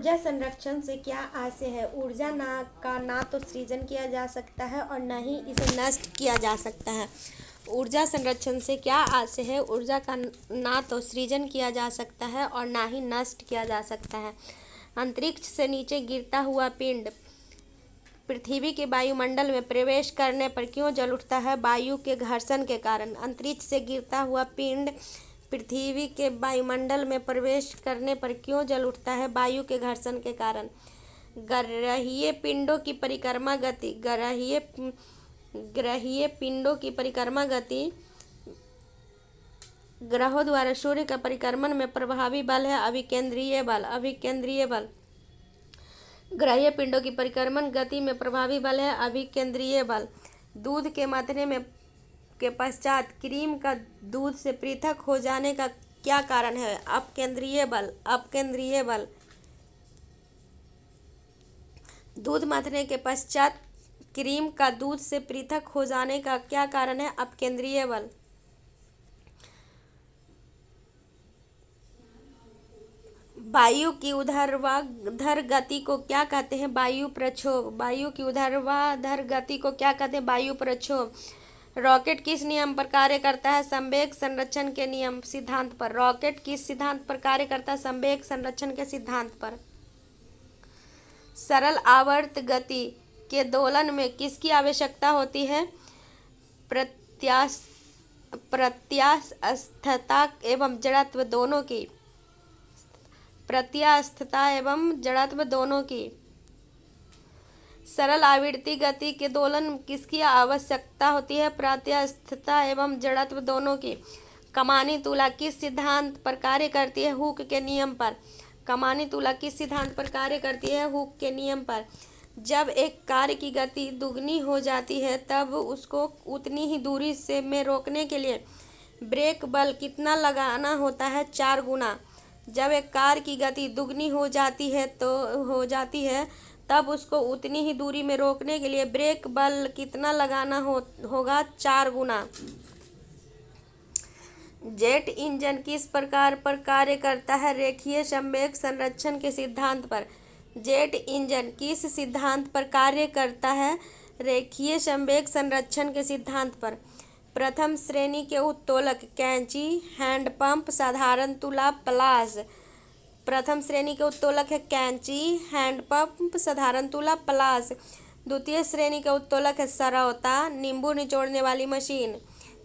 ऊर्जा संरक्षण से क्या आशय है? ऊर्जा ना तो सृजन किया जा सकता है और न ही इसे नष्ट किया जा सकता है। ऊर्जा संरक्षण से क्या आशय है? ऊर्जा का ना तो सृजन किया जा सकता है और ना ही नष्ट किया जा सकता है। अंतरिक्ष से नीचे गिरता हुआ पिंड पृथ्वी के वायुमंडल में प्रवेश करने पर क्यों जल उठता है? वायु के घर्षण के कारण। अंतरिक्ष से गिरता हुआ पिंड पृथ्वी के वायुमंडल में प्रवेश करने पर क्यों जल उठता है? वायु के घर्षण के कारण। ग्रहीय पिंडों की परिक्रमा गति। ग्रहीय पिंडों की परिक्रमा गति ग्रहों द्वारा सूर्य का परिक्रमण में प्रभावी बल है अभिकेंद्रीय बल। अभिकेंद्रीय बल। ग्रहीय पिंडों की परिक्रमण गति में प्रभावी बल है अभिकेंद्रीय बल। दूध के मथने में के पश्चात क्रीम का दूध से पृथक हो जाने का क्या कारण है? अपकेंद्रीय बल। अपकेंद्रीय बल। दूध मथने के पश्चात क्रीम का दूध से पृथक हो जाने का क्या कारण है? अपकेंद्रीय बल। वायु की ऊर्ध्वाधर गति को क्या कहते हैं? वायु प्रक्षोभ। वायु की ऊर्ध्वाधर गति को क्या कहते हैं? वायु प्रक्षोभ। रॉकेट किस नियम पर कार्य करता है? संवेग संरक्षण के नियम सिद्धांत पर। रॉकेट किस सिद्धांत पर कार्य करता है? संवेग संरक्षण के सिद्धांत पर। सरल आवर्त गति के दोलन में किसकी आवश्यकता होती है? प्रत्यास्थता एवं जड़त्व दोनों की। प्रत्यास्थता एवं जड़त्व दोनों की। सरल आवर्ती गति के दोलन किसकी आवश्यकता होती है? प्रत्यास्थता एवं जड़त्व दोनों की। कमानी तुला किस सिद्धांत पर कार्य करती है? हुक के नियम पर। कमानी तुला किस सिद्धांत पर कार्य करती है? हुक के नियम पर। जब एक कार की गति दुगनी हो जाती है तब उसको उतनी ही दूरी से में रोकने के लिए ब्रेक बल कितना लगाना होता है? 4 गुना। जब एक कार की गति दुगनी हो जाती है तब उसको उतनी ही दूरी में रोकने के लिए ब्रेक बल कितना लगाना होगा? 4 गुना। जेट इंजन किस प्रकार पर कार्य करता है? रेखीय संवेग संरक्षण के सिद्धांत पर। जेट इंजन किस सिद्धांत पर कार्य करता है? रेखीय संवेग संरक्षण के सिद्धांत पर। प्रथम श्रेणी के उत्तोलक कैंची, हैंडपंप, साधारण तुला, पलाश। प्रथम श्रेणी के उत्तोलक है कैंची, हैंडपंप, साधारण तुला, पलाश। द्वितीय श्रेणी के उत्तोलक है सरौता, नींबू निचोड़ने वाली मशीन।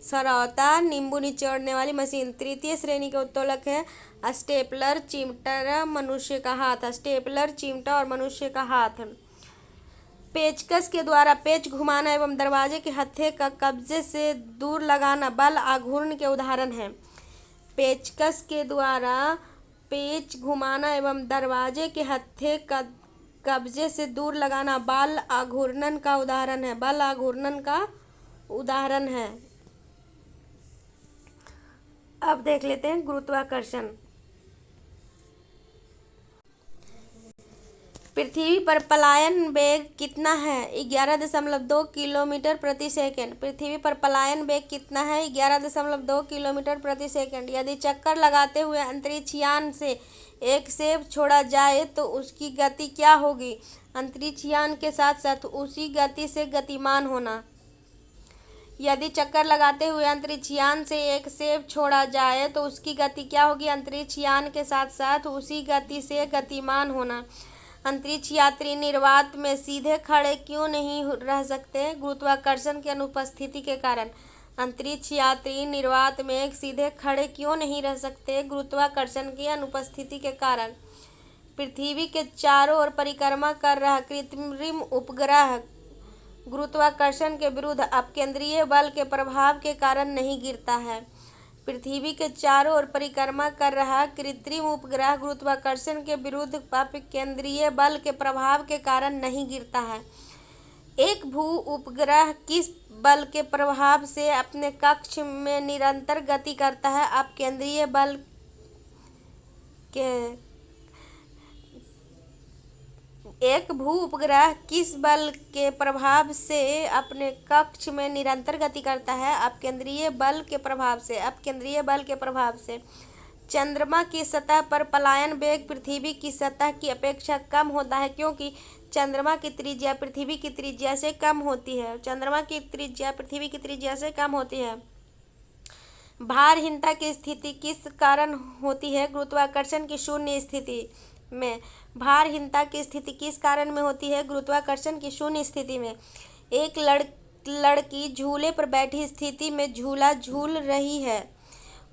सरौता, नींबू निचोड़ने वाली मशीन। तृतीय श्रेणी के उत्तोलक है स्टेपलर, चिमटा, मनुष्य का हाथ। स्टेपलर, चिमटा और मनुष्य का हाथ। पेचकस के द्वारा पेच घुमाना एवं दरवाजे के हत्थे का कब्जे से दूर लगाना बल आघूर्ण के उदाहरण है। पेचकस के द्वारा पेच घुमाना एवं दरवाजे के हत्थे का कब्जे से दूर लगाना बल आघूर्णन का उदाहरण है। बल आघूर्णन का उदाहरण है। अब देख लेते हैं गुरुत्वाकर्षण। पृथ्वी पर पलायन वेग कितना है? 11.2 किलोमीटर प्रति सेकंड। पृथ्वी पर पलायन वेग कितना है? 11.2 किलोमीटर प्रति सेकंड। यदि चक्कर लगाते हुए अंतरिक्ष यान से एक सेब छोड़ा जाए तो उसकी गति क्या होगी? अंतरिक्ष यान के साथ साथ उसी गति से गतिमान होना। यदि चक्कर लगाते हुए अंतरिक्ष यान से एक सेब छोड़ा जाए तो उसकी गति क्या होगी? अंतरिक्ष यान के साथ साथ उसी गति से गतिमान होना। अंतरिक्ष यात्री निर्वात में सीधे खड़े क्यों नहीं रह सकते? गुरुत्वाकर्षण की अनुपस्थिति के कारण। अंतरिक्ष यात्री निर्वात में सीधे खड़े क्यों नहीं रह सकते? गुरुत्वाकर्षण की अनुपस्थिति के कारण। पृथ्वी के चारों ओर परिक्रमा कर रहा कृत्रिम उपग्रह गुरुत्वाकर्षण के विरुद्ध अपकेंद्रीय बल के प्रभाव के कारण नहीं गिरता है। पृथ्वी के चारों ओर परिक्रमा कर रहा कृत्रिम उपग्रह गुरुत्वाकर्षण के विरुद्ध अपकेंद्रीय बल के प्रभाव के कारण नहीं गिरता है। एक भू उपग्रह किस बल के प्रभाव से अपने कक्ष में निरंतर गति करता है? अपकेंद्रीय बल के। एक भू उपग्रह किस बल के प्रभाव से अपने कक्ष में निरंतर गति करता है? अपकेंद्रीय बल के प्रभाव से। अपकेंद्रीय बल के प्रभाव से। चंद्रमा की सतह पर पलायन वेग पृथ्वी की सतह की अपेक्षा कम होता है क्योंकि चंद्रमा की त्रिज्या पृथ्वी की त्रिज्या से कम होती है। चंद्रमा की त्रिज्या पृथ्वी की त्रिज्या से कम होती है। भारहीनता की स्थिति किस कारण होती है? गुरुत्वाकर्षण की शून्य स्थिति में। भारहीनता की स्थिति किस कारण में होती है? गुरुत्वाकर्षण की शून्य स्थिति में। एक लड़की झूले पर बैठी स्थिति में झूला झूल रही है।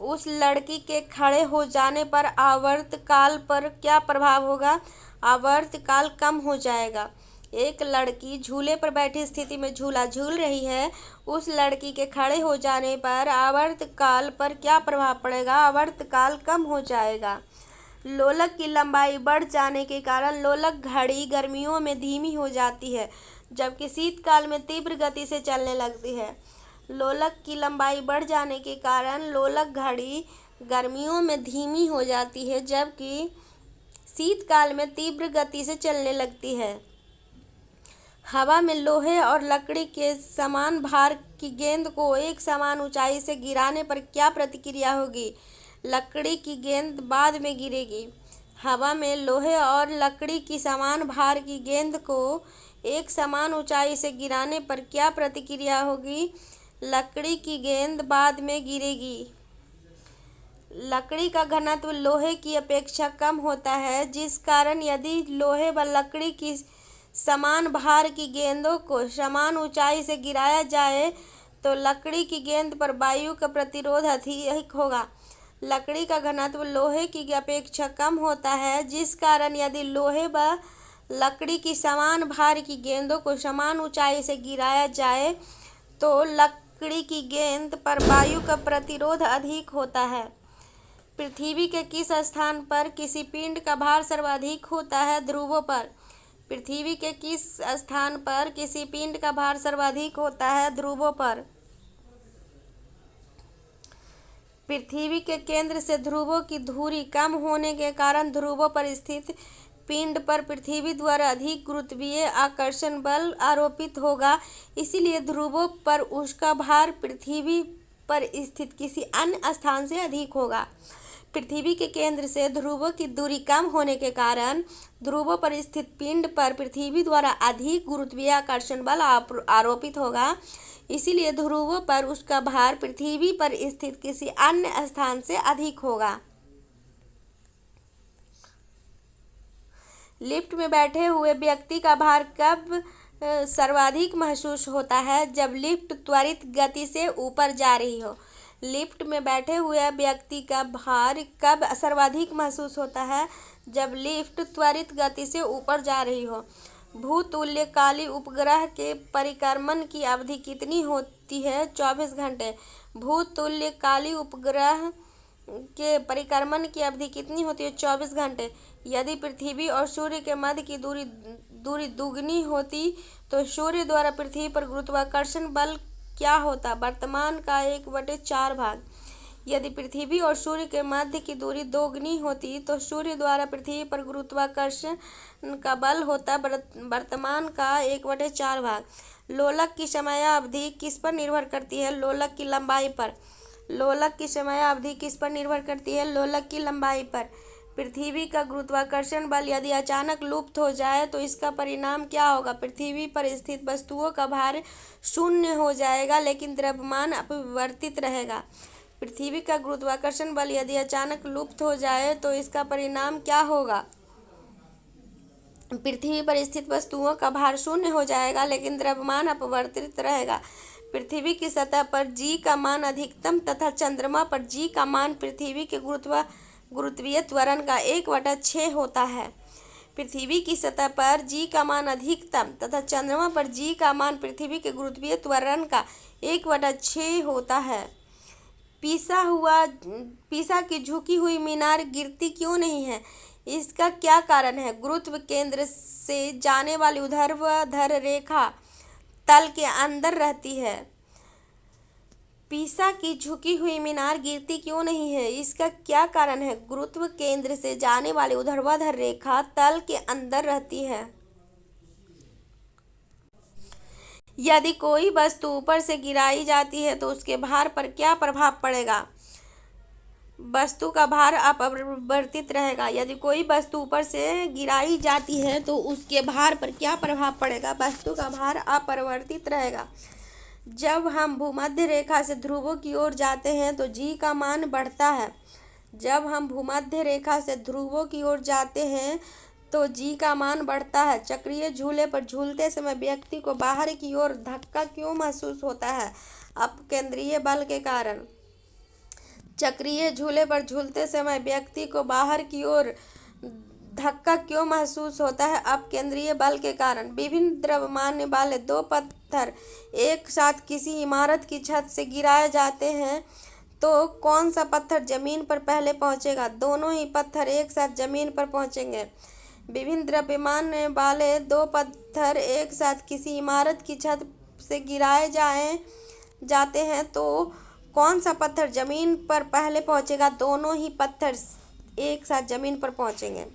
उस लड़की के खड़े हो जाने पर आवर्तकाल पर क्या प्रभाव होगा? आवर्तकाल कम हो जाएगा। एक लड़की झूले पर बैठी स्थिति में झूला झूल रही है। उस लड़की के खड़े हो जाने पर आवर्तकाल पर क्या प्रभाव पड़ेगा? आवर्तकाल कम हो जाएगा। लोलक की लंबाई बढ़ जाने के कारण लोलक घड़ी गर्मियों में धीमी हो जाती है जबकि शीतकाल में तीव्र गति से चलने लगती है। लोलक की लंबाई बढ़ जाने के कारण लोलक घड़ी गर्मियों में धीमी हो जाती है जबकि शीतकाल में तीव्र गति से चलने लगती है। हवा में लोहे और लकड़ी के समान भार की गेंद को एक समान ऊंचाई से गिराने पर क्या प्रतिक्रिया होगी? लकड़ी की गेंद बाद में गिरेगी। हवा में लोहे और लकड़ी की समान भार की गेंद को एक समान ऊंचाई से गिराने पर क्या प्रतिक्रिया होगी? लकड़ी की गेंद बाद में गिरेगी। लकड़ी का घनत्व लोहे की अपेक्षा कम होता है जिस कारण यदि लोहे व लकड़ी की समान भार की गेंदों को समान ऊंचाई से गिराया जाए तो लकड़ी की गेंद पर वायु का प्रतिरोध अधिक होगा। लकड़ी का घनत्व लोहे की अपेक्षा कम होता है जिस कारण यदि लोहे व लकड़ी की समान भार की गेंदों को समान ऊंचाई से गिराया जाए तो लकड़ी की गेंद पर वायु का प्रतिरोध अधिक होता है। पृथ्वी के किस स्थान पर किसी पिंड का भार सर्वाधिक होता है? ध्रुवों पर। पृथ्वी के किस स्थान पर किसी पिंड का भार सर्वाधिक होता है? ध्रुवों पर। पृथ्वी के केंद्र से ध्रुवों की दूरी कम होने के कारण ध्रुवों पर स्थित पिंड पर पृथ्वी द्वारा अधिक गुरुत्वीय आकर्षण बल आरोपित होगा। इसीलिए ध्रुवों पर उसका भार पृथ्वी पर स्थित किसी अन्य स्थान से अधिक होगा। पृथ्वी के केंद्र से ध्रुवों की दूरी कम होने के कारण ध्रुवों पर स्थित पिंड पर पृथ्वी द्वारा अधिक गुरुत्वीय आकर्षण बल आरोपित होगा। इसीलिए ध्रुवों पर उसका भार पृथ्वी पर स्थित किसी अन्य स्थान से अधिक होगा। लिफ्ट में बैठे हुए व्यक्ति का भार कब सर्वाधिक महसूस होता है? जब लिफ्ट त्वरित गति से ऊपर जा रही हो। लिफ्ट में बैठे हुए व्यक्ति का भार कब सर्वाधिक महसूस होता है? जब लिफ्ट त्वरित गति से ऊपर जा रही हो। भूतुल्यकाली उपग्रह के परिक्रमण की अवधि कितनी होती है? 24 घंटे। भूतुल्यकाली उपग्रह के परिक्रमण की अवधि कितनी होती है? 24 घंटे। यदि पृथ्वी और सूर्य के मध्य की दूरी दुगनी होती तो सूर्य द्वारा पृथ्वी पर गुरुत्वाकर्षण बल क्या होता? वर्तमान का 1/4 भाग। यदि पृथ्वी और सूर्य के मध्य की दूरी दोगुनी होती तो सूर्य द्वारा पृथ्वी पर गुरुत्वाकर्षण का बल होता वर्तमान का 1/4 भाग। लोलक की समयावधि किस पर निर्भर करती है? लोलक की लंबाई पर। लोलक की समयावधि किस पर निर्भर करती है? लोलक की लंबाई पर। पृथ्वी का गुरुत्वाकर्षण बल यदि अचानक लुप्त हो जाए तो इसका परिणाम क्या होगा? पृथ्वी पर स्थित वस्तुओं का भार शून्य हो जाएगा लेकिन द्रव्यमान अपरिवर्तित रहेगा। पृथ्वी का गुरुत्वाकर्षण बल यदि अचानक लुप्त हो जाए तो इसका परिणाम क्या होगा? पृथ्वी पर स्थित वस्तुओं का भार शून्य हो जाएगा लेकिन द्रव्यमान अपरिवर्तित रहेगा। पृथ्वी की सतह पर g का मान अधिकतम तथा चंद्रमा पर g का मान पृथ्वी के गुरुत्वीय त्वरण का 1/6 होता है। पृथ्वी की सतह पर g का मान अधिकतम तथा चंद्रमा पर g का मान पृथ्वी के गुरुत्वीय त्वरण का 1/6 होता है। पीसा की झुकी हुई मीनार गिरती क्यों नहीं है? इसका क्या कारण है? गुरुत्व केंद्र से जाने वाली ऊर्ध्वाधर रेखा तल के अंदर रहती है। पीसा की झुकी हुई मीनार गिरती क्यों नहीं है? इसका क्या कारण है? गुरुत्व केंद्र से जाने वाली ऊर्ध्वाधर रेखा तल के अंदर रहती है। यदि कोई वस्तु ऊपर से गिराई जाती है तो उसके भार पर क्या प्रभाव पड़ेगा? वस्तु का भार अपरिवर्तित रहेगा। यदि कोई वस्तु ऊपर से गिराई जाती है तो उसके भार पर क्या प्रभाव पड़ेगा? वस्तु का भार अपरिवर्तित रहेगा। जब हम भूमध्य रेखा से ध्रुवों की ओर जाते हैं तो जी का मान बढ़ता है। जब हम भूमध्य रेखा से ध्रुवों की ओर जाते हैं तो जी का मान बढ़ता है। चक्रीय झूले पर झूलते समय व्यक्ति को बाहर की ओर धक्का क्यों महसूस होता है? अपकेंद्रीय बल के कारण। चक्रीय झूले पर झूलते समय व्यक्ति को बाहर की ओर धक्का क्यों महसूस होता है? अपकेंद्रीय बल के कारण। विभिन्न द्रव्यमान वाले दो पत्थर एक साथ किसी इमारत की छत से गिराए जाते हैं तो कौन सा पत्थर जमीन पर पहले पहुंचेगा? दोनों ही पत्थर एक साथ जमीन पर पहुंचेंगे। विभिन्न द्रव्यमान वाले दो पत्थर एक साथ किसी इमारत की छत से गिराए जाते हैं तो कौन सा पत्थर जमीन पर पहले पहुंचेगा? दोनों ही पत्थर एक साथ जमीन पर पहुंचेंगे।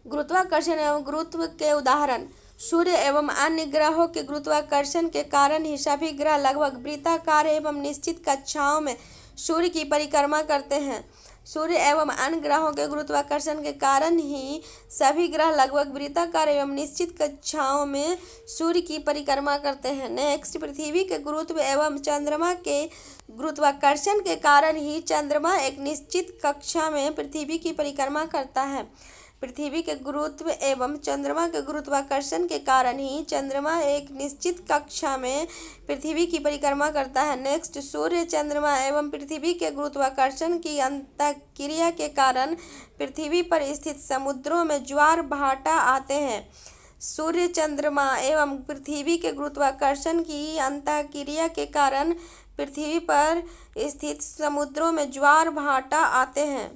गुरुत्वाकर्षण एवं गुरुत्व के उदाहरण। सूर्य एवं अन्य ग्रहों के गुरुत्वाकर्षण के कारण ही सभी ग्रह लगभग वृत्ताकार एवं निश्चित कक्षाओं में सूर्य की परिक्रमा करते हैं। सूर्य एवं अन्य ग्रहों के गुरुत्वाकर्षण के कारण ही सभी ग्रह लगभग वृत्ताकार एवं निश्चित कक्षाओं में सूर्य की परिक्रमा करते हैं। नेक्स्ट, पृथ्वी के गुरुत्व एवं चंद्रमा के गुरुत्वाकर्षण के कारण ही चंद्रमा एक निश्चित कक्षा में पृथ्वी की परिक्रमा करता है। पृथ्वी के गुरुत्व एवं चंद्रमा के गुरुत्वाकर्षण के कारण ही चंद्रमा एक निश्चित कक्षा में पृथ्वी की परिक्रमा करता है। नेक्स्ट, सूर्य, चंद्रमा एवं पृथ्वी के गुरुत्वाकर्षण की अंतःक्रिया के कारण पृथ्वी पर स्थित समुद्रों में ज्वार भाटा आते हैं। सूर्य, चंद्रमा एवं पृथ्वी के गुरुत्वाकर्षण की अंतःक्रिया के कारण पृथ्वी पर स्थित समुद्रों में ज्वार भाटा आते हैं।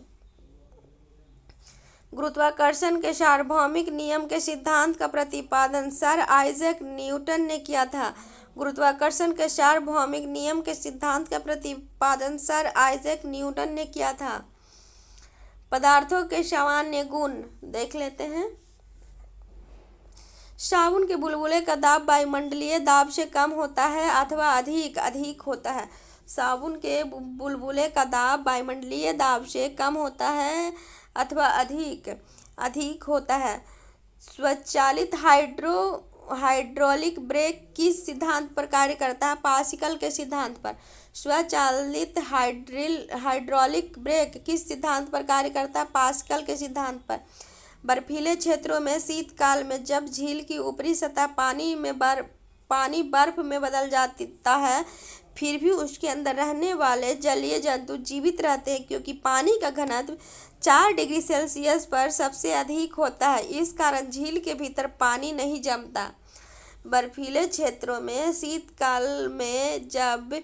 गुरुत्वाकर्षण के सार्वभौमिक नियम के सिद्धांत का प्रतिपादन सर आइजैक न्यूटन ने किया था। गुरुत्वाकर्षण के सार्वभौमिक नियम के सिद्धांत का प्रतिपादन सर आइजैक न्यूटन ने किया था। पदार्थों के सामान्य गुण देख लेते हैं। साबुन के बुलबुले का दाब वायुमंडलीय दाब से कम होता है अथवा अधिक होता है। साबुन के बुलबुले का दाब वायुमंडलीय दाब से कम होता है अथवा अधिक होता है। स्वचालित हाइड्रोलिक ब्रेक किस सिद्धांत पर कार्य करता है? पास्कल के सिद्धांत पर। स्वचालित हाइड्रोलिक ब्रेक किस सिद्धांत पर कार्य करता है? पास्कल के सिद्धांत पर। बर्फीले क्षेत्रों में शीतकाल में जब झील की ऊपरी सतह पानी बर्फ में बदल जाता है फिर भी उसके अंदर रहने वाले जलीय जंतु जीवित रहते हैं क्योंकि पानी का घनत्व 4 डिग्री सेल्सियस पर सबसे अधिक होता है। इस कारण झील के भीतर पानी नहीं जमता। बर्फीले क्षेत्रों में शीतकाल में जब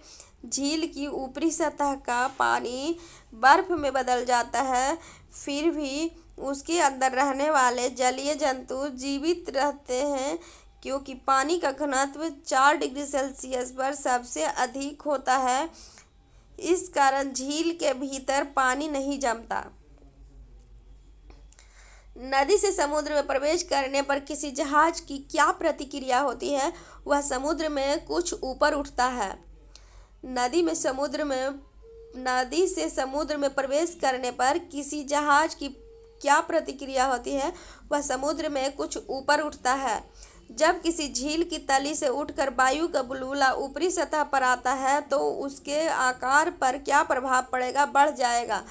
झील की ऊपरी सतह का पानी बर्फ में बदल जाता है फिर भी उसके अंदर रहने वाले जलीय जंतु जीवित रहते हैं क्योंकि पानी का घनत्व 4 डिग्री सेल्सियस पर सबसे अधिक होता है। इस कारण झील के भीतर पानी नहीं जमता। नदी से समुद्र में प्रवेश करने पर किसी जहाज की क्या प्रतिक्रिया होती है? वह समुद्र में कुछ ऊपर उठता है। नदी से समुद्र में प्रवेश करने पर किसी जहाज की क्या प्रतिक्रिया होती है? वह समुद्र में कुछ ऊपर उठता है। जब किसी झील की तली से उठकर वायु का बुलबुला ऊपरी सतह पर आता है तो उसके आकार पर क्या प्रभाव पड़ेगा? बढ़ जाएगा।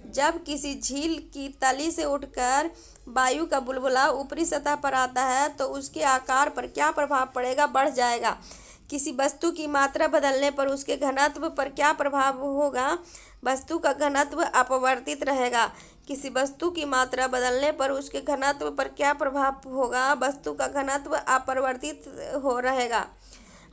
जब किसी झील की तली से उठकर वायु का बुलबुला ऊपरी सतह पर आता है तो उसके आकार पर क्या प्रभाव पड़ेगा? बढ़ जाएगा। किसी वस्तु की मात्रा बदलने पर उसके घनत्व पर क्या प्रभाव होगा? वस्तु का घनत्व अपरिवर्तित रहेगा। किसी वस्तु की मात्रा बदलने पर उसके घनत्व पर क्या प्रभाव होगा? वस्तु का घनत्व अपरिवर्तित हो रहेगा।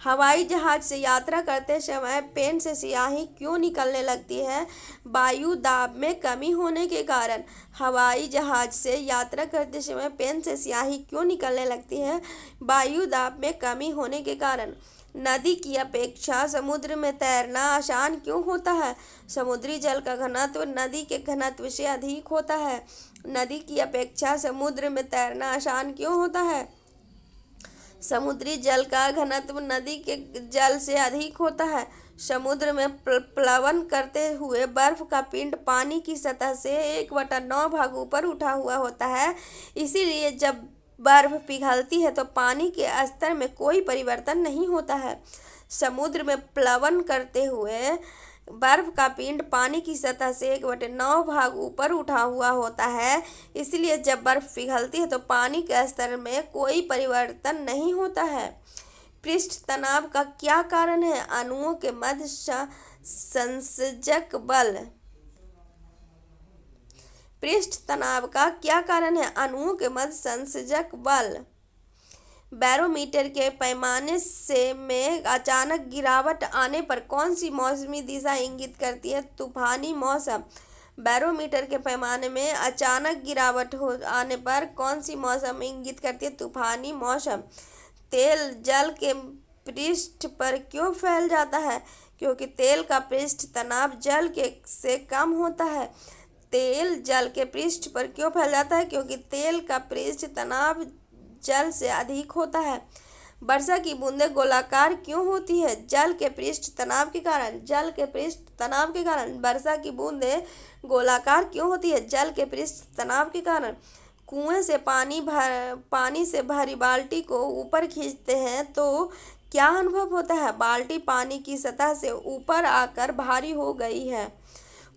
हवाई जहाज से यात्रा करते समय पेन से स्याही क्यों निकलने लगती है? वायु दाब में कमी होने के कारण। हवाई जहाज से यात्रा करते समय पेन से स्याही क्यों निकलने लगती है? वायु दाब में कमी होने के कारण। नदी की अपेक्षा समुद्र में तैरना आसान क्यों होता है? समुद्री जल का घनत्व नदी के घनत्व से अधिक होता है। नदी की अपेक्षा समुद्र में तैरना आसान क्यों होता है? समुद्री जल का घनत्व नदी के जल से अधिक होता है। समुद्र में प्लवन करते हुए बर्फ का पिंड पानी की सतह से 1/9 भाग ऊपर उठा हुआ होता है। इसीलिए जब बर्फ पिघलती है तो पानी के स्तर में कोई परिवर्तन नहीं होता है। समुद्र में प्लवन करते हुए बर्फ का पिंड पानी की सतह से 1/9 भाग ऊपर उठा हुआ होता है। इसलिए जब बर्फ पिघलती है तो पानी के स्तर में कोई परिवर्तन नहीं होता है। पृष्ठ तनाव का क्या कारण है? अणुओं के मध्य संसर्जक बल। पृष्ठ तनाव का क्या कारण है? अणुओं के मध्य संसर्जक बल। बैरोमीटर के पैमाने से में अचानक गिरावट आने पर कौन सी मौसमी दिशा इंगित करती है? तूफानी मौसम। बैरोमीटर के पैमाने में अचानक गिरावट आने पर कौन सी मौसम इंगित करती है? तूफानी मौसम। तेल जल के पृष्ठ पर क्यों फैल जाता है? क्योंकि तेल का पृष्ठ तनाव जल के से कम होता है। तेल जल के पृष्ठ पर क्यों फैल जाता है? क्योंकि तेल का पृष्ठ तनाव जल से अधिक होता है। वर्षा की बूंदें गोलाकार क्यों होती है? जल के पृष्ठ तनाव के कारण। जल के पृष्ठ तनाव के कारण वर्षा की बूंदें गोलाकार क्यों होती है? जल के पृष्ठ तनाव के कारण। कुएं से पानी से भरी बाल्टी को ऊपर खींचते हैं तो क्या अनुभव होता है? बाल्टी पानी की सतह से ऊपर आकर भारी हो गई है।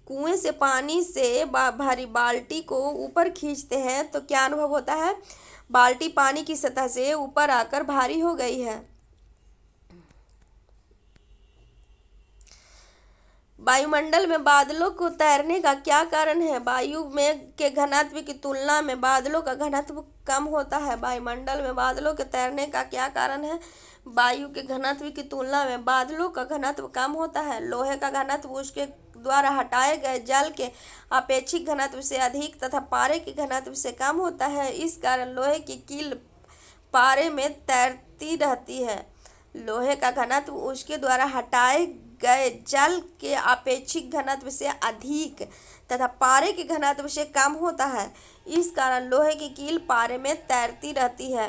कुएं से पानी से भरी बाल्टी को ऊपर खींचते हैं तो क्या अनुभव होता है? बाल्टी पानी की सतह से ऊपर आकर भारी हो गई है। वायुमंडल में बादलों को तैरने का क्या कारण है? वायु में के घनत्व की तुलना में बादलों का घनत्व कम होता है। वायुमंडल में बादलों के तैरने का क्या कारण है? वायु के घनत्व की तुलना में बादलों का घनत्व कम होता है। लोहे का घनत्व उसके द्वारा हटाए गए जल के अपेक्षित घनत्व से अधिक तथा पारे के घनत्व से कम होता है। इस कारण लोहे की कील पारे में तैरती रहती है। लोहे का घनत्व उसके द्वारा हटाए गए जल के अपेक्षित घनत्व से अधिक तथा पारे के घनत्व से कम होता है। इस कारण लोहे की कील पारे में तैरती रहती है।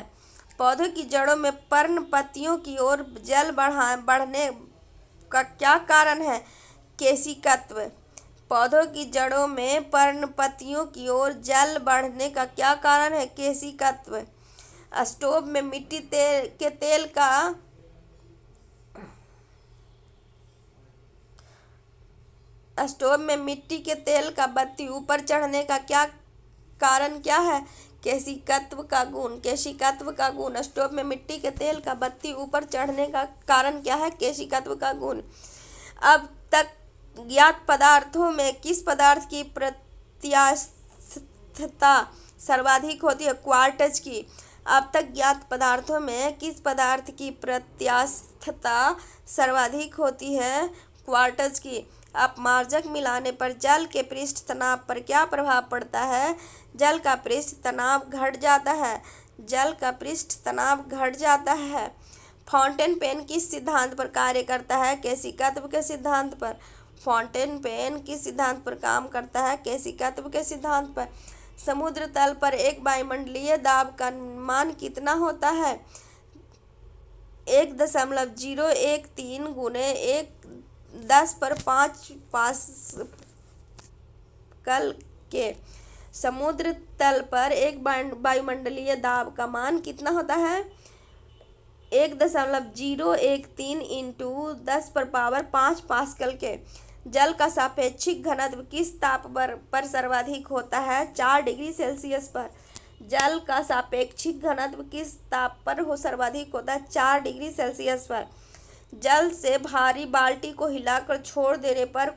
पौधों की जड़ों में पर्णपत्तियों की ओर जल बढ़ने का क्या कारण है? केशिकत्व। पौधों की जड़ों में पर्णपत्तियों की ओर जल बढ़ने का क्या कारण है? केशिकत्व। स्टोव में मिट्टी के तेल का स्टोव में मिट्टी के तेल का बत्ती ऊपर चढ़ने का क्या कारण क्या है? केशिकत्व का गुण। केशिकत्व का गुण। स्टोव में मिट्टी के तेल का बत्ती ऊपर चढ़ने का कारण क्या है? केशिकत्व का गुण। अब तक ज्ञात पदार्थों में किस पदार्थ की प्रत्यास्थता सर्वाधिक होती है? क्वार्ट्ज की। अब तक ज्ञात पदार्थों में किस पदार्थ की प्रत्यास्थता सर्वाधिक होती है? क्वार्ट्ज की। अपमार्जक मिलाने पर जल के पृष्ठ तनाव पर क्या प्रभाव पड़ता है? जल का पृष्ठ तनाव घट जाता है। जल का पृष्ठ तनाव घट जाता है। फाउंटेन पेन किस सिद्धांत पर कार्य करता है? केशिकत्व के सिद्धांत पर। फाउंटेन पेन किस सिद्धांत पर काम करता है? केशिकत्व के सिद्धांत पर। समुद्र तल पर एक वायुमंडलीय दाब का मान कितना होता है? 1.013 गुने 10⁵ पास्कल के। समुद्र तल पर एक वायुमंडलीय दाब का मान कितना होता है? 1.013 इंटू 10⁵ पास्कल के। जल का सापेक्षिक घनत्व किस ताप पर सर्वाधिक होता है? 4 डिग्री सेल्सियस पर। जल का सापेक्षिक घनत्व किस ताप पर सर्वाधिक होता है? 4 डिग्री सेल्सियस पर। जल से भारी बाल्टी को हिलाकर छोड़ देने पर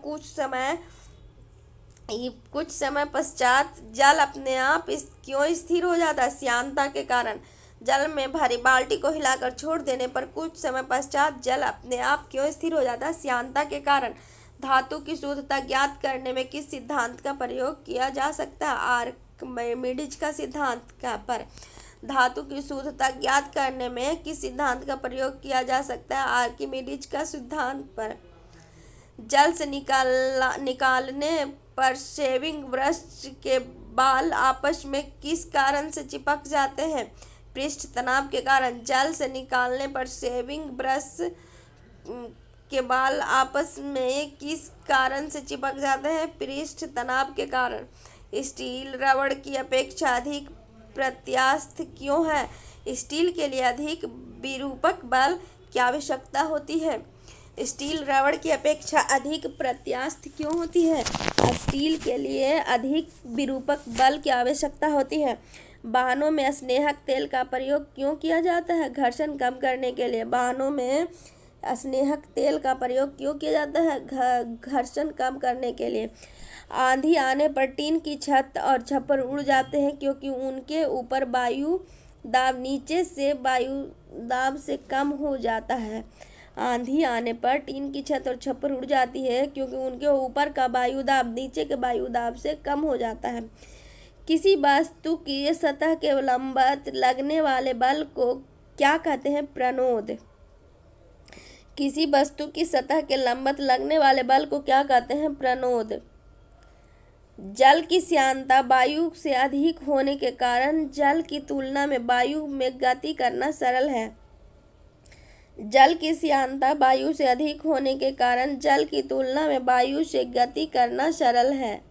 कुछ समय पश्चात जल अपने आप क्यों स्थिर हो जाता है? श्यानता के कारण। जल में भारी बाल्टी को हिलाकर छोड़ देने पर कुछ समय पश्चात जल अपने आप क्यों स्थिर हो जाता है? श्यानता के कारण। धातु की शुद्धता ज्ञात करने में किस सिद्धांत का प्रयोग किया जा सकता है? आर्किमिडीज का सिद्धांत पर। धातु की शुद्धता ज्ञात करने में किस सिद्धांत का प्रयोग किया जा सकता है? आर्किमिडीज का सिद्धांत पर। जल से निकालने पर शेविंग ब्रश के बाल आपस में किस कारण से चिपक जाते हैं? पृष्ठ तनाव के कारण जल से निकालने पर शेविंग ब्रश के बाल आपस में किस कारण से चिपक जाते हैं? पृष्ठ तनाव के कारण। स्टील रबड़ की अपेक्षा अधिक प्रत्यास्थ क्यों है? स्टील के लिए अधिक विरूपक बल की आवश्यकता होती है। स्टील रबड़ की अपेक्षा अधिक प्रत्यास्थ क्यों होती है? स्टील के लिए अधिक विरूपक बल की आवश्यकता होती है। वाहनों में स्नेहक तेल का प्रयोग क्यों किया जाता है? घर्षण कम करने के लिए। वाहनों में स्नेहक तेल का प्रयोग क्यों किया जाता है? घर्षण कम करने के लिए। आंधी आने पर टीन की छत और छप्पर उड़ जाते हैं क्योंकि उनके ऊपर वायु दाब नीचे से वायु दाब से कम हो जाता है। आंधी आने पर टीन की छत और छप्पर उड़ जाती है क्योंकि उनके ऊपर का वायु दाब नीचे के वायु दाब से कम हो जाता है। किसी वस्तु की सतह के लंबवत लगने वाले बल को क्या कहते हैं? प्रणोद। किसी वस्तु की सतह के लंबवत लगने वाले बल को क्या कहते हैं? प्रणोद। जल की श्यानता वायु से अधिक होने के कारण जल की तुलना में वायु में गति करना सरल है। जल की श्यानता वायु से अधिक होने के कारण जल की तुलना में वायु से गति करना सरल है।